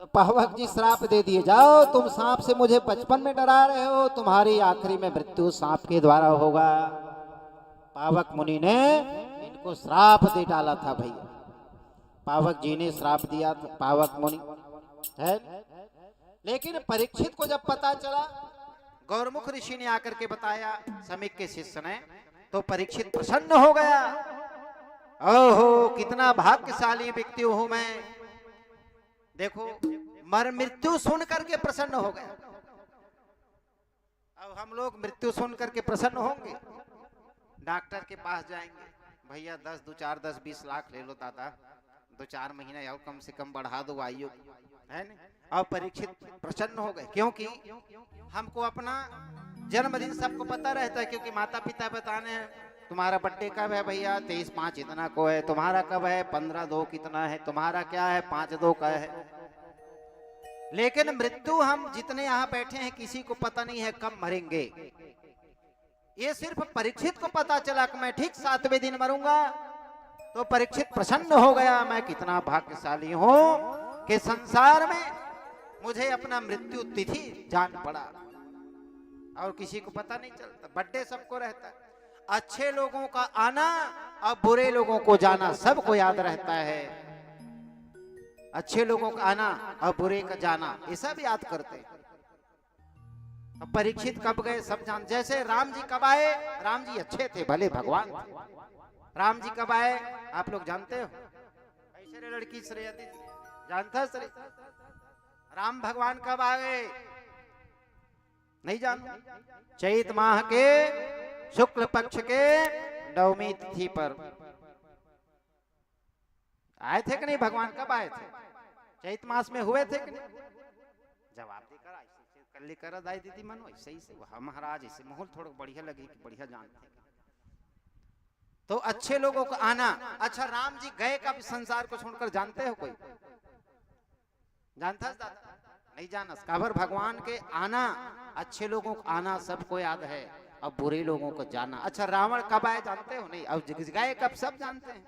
तो पावक जी श्राप दे दिए, जाओ तुम सांप से मुझे बचपन में डरा रहे हो, तुम्हारी आखिरी में मृत्यु सांप के द्वारा होगा। पावक मुनि ने इनको श्राप दे डाला था भैया। पावक जी ने श्राप दिया था पावक मुनि है। लेकिन परीक्षित को जब पता चला, गौरमुख ऋषि ने आकर के बताया समीक के शिष्य ने, तो परीक्षित प्रसन्न हो गया। ओहो कितना भाग्यशाली व्यक्ति हूं मैं, देखो मर मृत्यु सुन करके प्रसन्न हो गया। अब हम लोग मृत्यु सुन करके प्रसन्न होंगे, डॉक्टर के पास जाएंगे, भैया 10 2 4 10 20 लाख ले लो दादा, 2-4 महीना और कम से कम बढ़ा दो आयु, है ना। और परीक्षित प्रसन्न हो गए, क्योंकि हमको अपना जन्मदिन सबको पता रहता है, क्योंकि माता पिता बताने हैं तुम्हारा बर्थडे कब है भैया, 23/5 इतना को है, तुम्हारा कब है 15/2 कितना है, तुम्हारा क्या है 5/2 का है। लेकिन मृत्यु हम जितने यहाँ बैठे हैं किसी को पता नहीं है कब मरेंगे। ये सिर्फ परीक्षित को पता चला कि मैं ठीक 7वें दिन मरूंगा। तो परीक्षित प्रसन्न हो गया, मैं कितना भाग्यशाली हूं कि संसार में मुझे अपना मृत्यु तिथि जान पड़ा और किसी को पता नहीं चलता। बर्थडे सबको रहता है, अच्छे लोगों का आना और बुरे लोगों को जाना सबको याद रहता है। अच्छे लोगों का आना और बुरे का जाना ये सब याद करते हैं। अब परीक्षित कब गए सब जान, जैसे राम जी कब आए, राम जी अच्छे थे भले भगवान थे। राम जी कब आए आप लोग जानते हो, ऐसे लड़की श्रेयती जानता श्रेय राम भगवान कब आए नहीं जानो, चैत माह के शुक्ल पक्ष के नवमी तिथि पर आए थे कि नहीं भगवान, कब आए थे चैत मास में हुए थे कि नहीं। जवाब देकर कल कर दाई दीदी मनो ऐसे ही से हम महाराज ऐसे माहौल थोड़ा बढ़िया लगे कि बढ़िया जानते। तो अच्छे लोगों को आना, अच्छा राम जी गए कब संसार को छोड़कर जानते हो कोई, जानता नहीं जाना। काबर भगवान के आना, अच्छे लोगों को आना सबको याद है और बुरे लोगों को जाना। अच्छा रावण कब आए जानते हो नहीं, अब गए कब सब जानते हैं,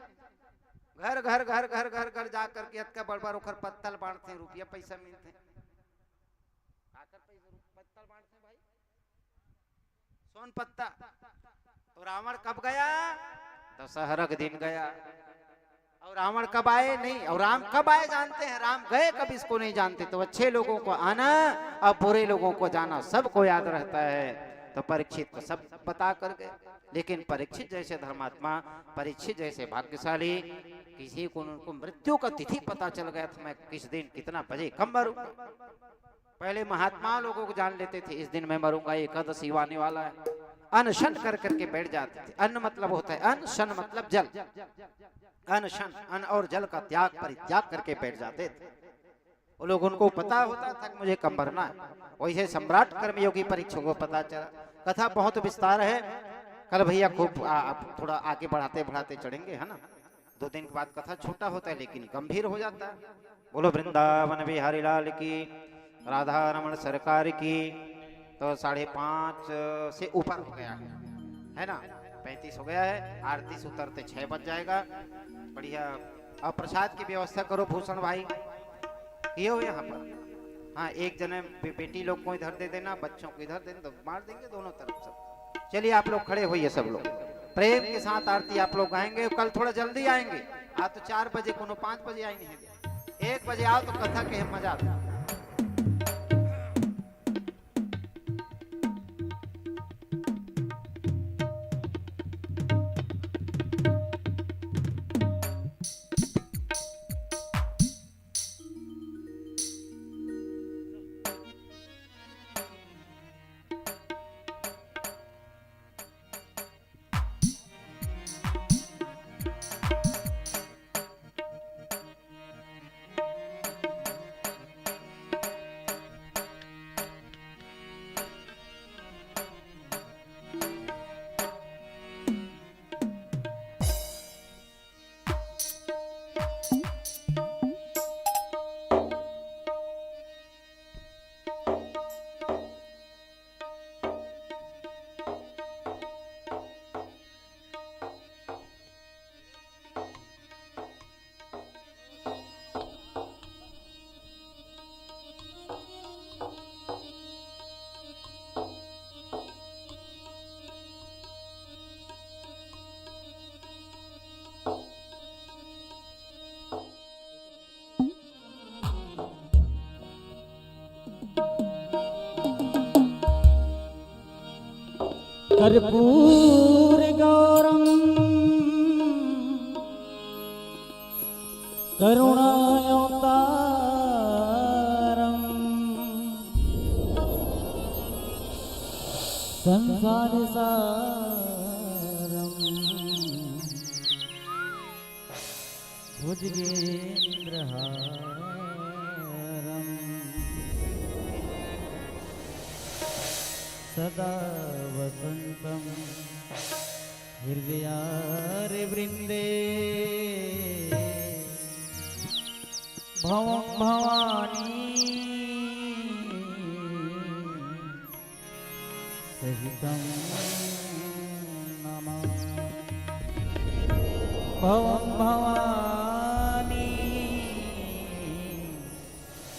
घर घर घर घर घर घर जा करके अतका बड़ बड़ ओकर पत्तल बांटते, रुपया पैसा मिलते, आकर पत्तल बांटते भाई, सोन पत्ता। तो रावण कब गया? दशहरा के दिन गया। और रावण कब आए? नहीं। और राम कब आए जानते हैं? राम गए कब इसको नहीं जानते। तो अच्छे लोगों को आना और बुरे लोगों को जाना सबको याद रहता है। तो परीक्षित को सब बता कर गए, लेकिन परीक्षित जैसे धर्मात्मा, परीक्षित जैसे भाग्यशाली, किसी को उनको मृत्यु का तिथि पता चल गया था, मैं किस दिन कितना बजे कब मरूंगा। पहले महात्मा लोगों को जान लेते थे, इस दिन मैं मरूंगा, एकादशी आने वाला है। अनशन कर करके बैठ जाते थे। अन्न मतलब होता है अन्न, शन मतलब जल। अनशन, अन्न और जल का त्याग, परित्याग करके बैठ जाते थे वो लोग। उनको पता होता था कि मुझे कब मरना है। वैसे सम्राट कर्मयोगी परीक्षक को पता चला। कथा बहुत विस्तार है, कल भैया खूब थोड़ा आगे बढ़ाते बढ़ाते चढ़ेंगे, है ना। 2 दिन के बाद कथा छोटा होता है लेकिन गंभीर हो जाता है। बोलो वृंदावन बिहारी लाल की, राधा रमन सरकार की। तो 5:30 से ऊपर हो गया है ना, 35 हो गया है। आरती से उतरते 6 बज जाएगा। बढ़िया। अब प्रसाद की व्यवस्था करो भूषण भाई, ये हो यहाँ पर। हाँ, एक जने बेटी लोग को इधर दे देना, बच्चों को इधर दे देना, तो बांट देंगे दोनों तरफ सब। चलिए आप लोग खड़े होइए, सब लोग प्रेम के साथ आरती आप लोग गाएंगे। कल थोड़ा जल्दी आएंगे, आज तो 4 बजे, कोनो 5 बजे आएंगे। 1 बजे आओ तो कथा के मजा आता। कर्पूर गौरम करुणावतारम संसार सारम भुजगेन्द्रहारम सदा वसंतम हृदयारविंदे भवं भवानी सहितं नमामि भवं भवानी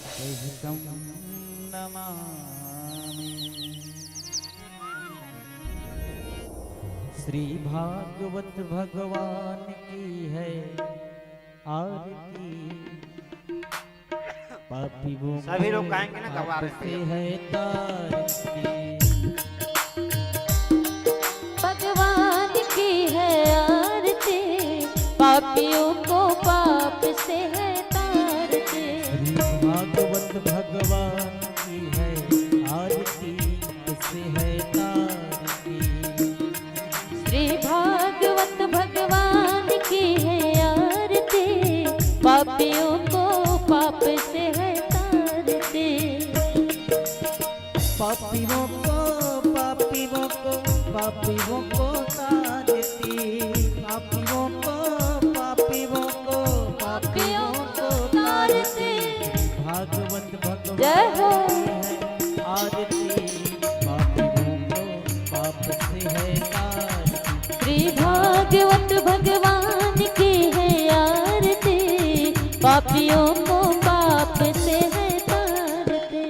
सहितं नमामि। श्री भागवत भगवान की है आरती, पापी वो सभी लोग गाएंगे ना, गवा रहे से है तारती। भगवान की है आरती, पापियों को पाप से है तारती। श्री भागवत भगवान की है आरती, से है तारती। श्री भागवत भगवान की है आरती, पापियों को पाप से है तारती। पापियों को पापियों को पापियों को तारती, पापियों को पापियों को पापियों को तारती। भागवत भगवान जय हो। आरती, पापियों को पाप से है तारती। श्री भागवत भगवान की है आरती, पापियों को पाप से है तारते।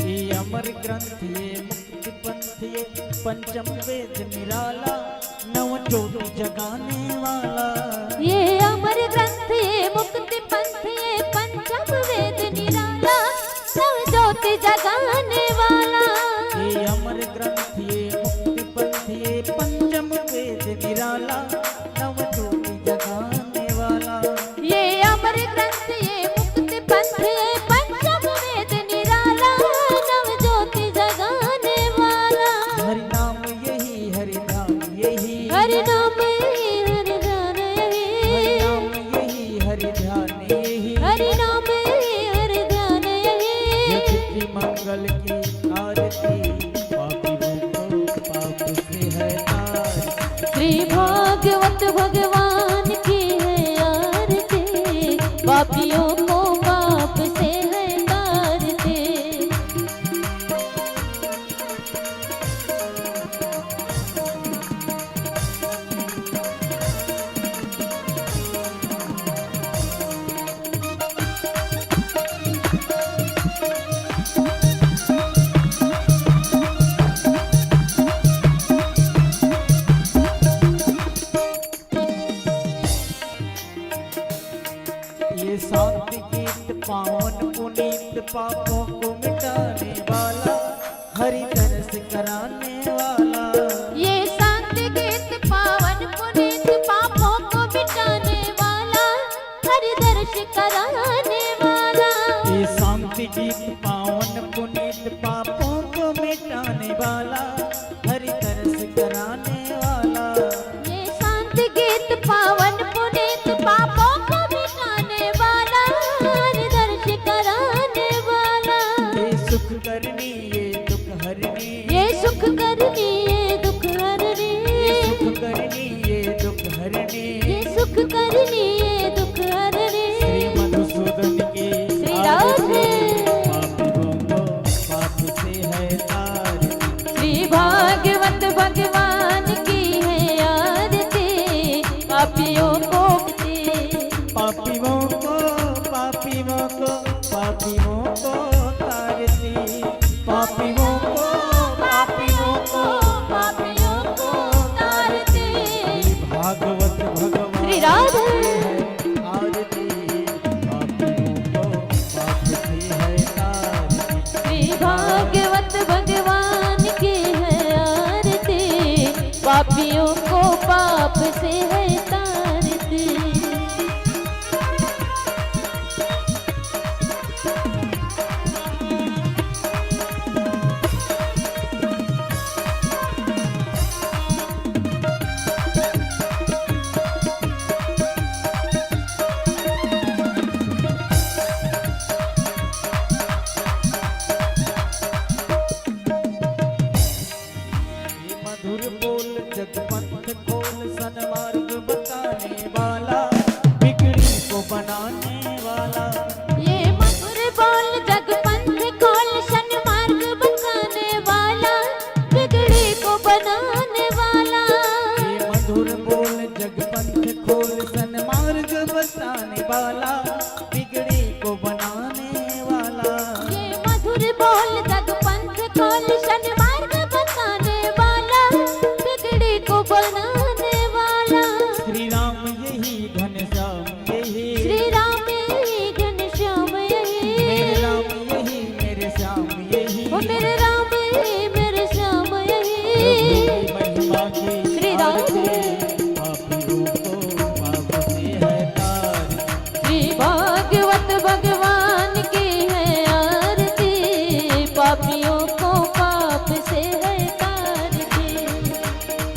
ये अमर ग्रंथ ये मुक्ति पंथ ये पंचम वेद निराला नव ज्योति जगाने वाला। ये अमर ग्रंथ ये मुक्ति पंथ ये पंचम वेद निराला सब ज्योति जगाने वाला। ये अमर ग्रंथ ये मुक्ति पंथ ये पंचम वेद निराला नव ज्योति जगाने वाला। ये अमर ग्रंथ ये मुक्ति पंथ ये पंचम वेद निराला नव ज्योति जगाने वाला। हरि नाम यही हरि नाम यही हरि नाम हरि ध्यान हरि यही नाम यही हरि ध्यान यही हरि नाम हरि ध्यान यही। सिद्धि मंगल की आरती पापियों को पाप से है तार। श्री भागवत भगवान की है आरती पापियों को पाप से है तारते। ये शांति गीत पावन पुनीत पापों को मिटाने वाला हरि दर्श कराने वाला। ये शांति गीत पावन पुनीत पापों को मिटाने वाला हरि दर्श कराने वाला। ये शांति गीत पावन पुनीत पापों को मिटाने वाला हरि दर्श कराने वाला। ये शांति गीत पावन पुनीत पापों को मिटाने वाला हरि दर्श कराने वाला। ये सुख करनी ये दुख हरनी ये सुख करनी ये दुख हरनी ये सुख करनी ये दुख हरनी। ये सुख करनी ये दुख हरनी। श्री मधुसूदन के श्री राधे पापियों को पाप से है तार। श्री भागवत भगवान की है आरती पापियों को पापियों को पापियों को पापियों को तारती पापियों को पापियों को पापियों को तारती। श्री भागवत भगवान श्री राधे आरती पापियों को पाप से है तारती। श्री भागवत भगवान की है आरती पापियों को पाप से है तारती। ये मधुर बोल जगपंथ खोल सन्मार्ग बताने वाला बिगड़ी को बनाने वाला। ये मधुर बोल जगपंथ खोल सन्मार्ग बताने वाला बिगड़ी को बनाने वाला। ये मधुर बोल जगपंथ खोल सन्मार्ग बताने वाला बिगड़ी को बनाने वाला। ये मधुर बोल जगपंथ खोल सन्मार्ग बताने वाला बिगड़ी को बनाने वाला। श्री राम यही घनश्याम यही श्री राम यही घनश्याम यही मेरे राम यही मेरे श्याम यही ओ मेरे राम यही मेरे श्याम यही। प्रभु की महिमा की श्री राम आरती पापियों को पाप से है तार। श्री भागवत भगवान की है आरती पापियों को पाप से है तारती।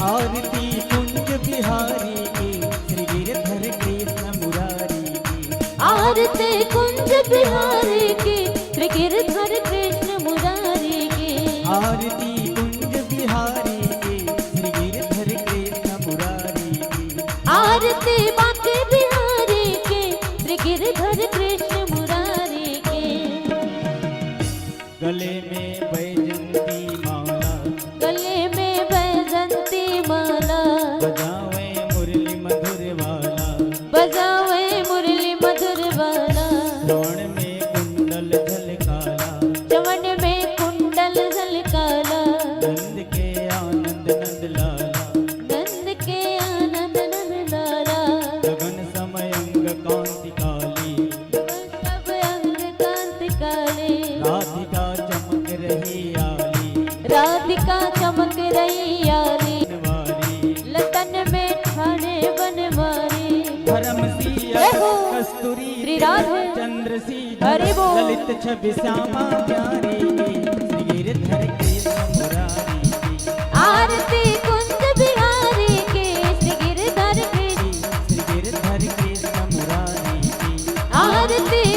आरती आरती कुंज बिहारी की श्री गिरधर कृष्ण मुरारी की आरती कुंज बिहारी की श्री गिरधर कृष्ण मुरारी की आरती कुंज बिहारी की श्री गिरधर कृष्ण मुरारी की आरती बांके बिहारी के श्री गिरधर कृष्ण मुरारी के गले में बैजंती माला गले में बैजंती माला बजावे मुरली मधुर वाला बजावे मुरली मधुर वाला श्रवण में कुंडल झलकाला चवन में कुंडल झलकाला नंद के आनंद नंद लाला नंद के आनंद नंद लाला गगन समय अंग कांति काली सब अंग कांति काले राधिका चमक रही आली राधिका चमक रही आली वारी लतन में ठाणे बनवारी धर्म सिया जय हो। कस्तूरी श्री राधे। चंद्र सी हरि बोल। ललित छवि श्यामा प्यारी की श्री गिरधर कृष्ण मुरारी की आरती कुंज बिहारी के श्री गिरधर कृष्ण श्री गिरधर कृष्ण मुरारी की आरती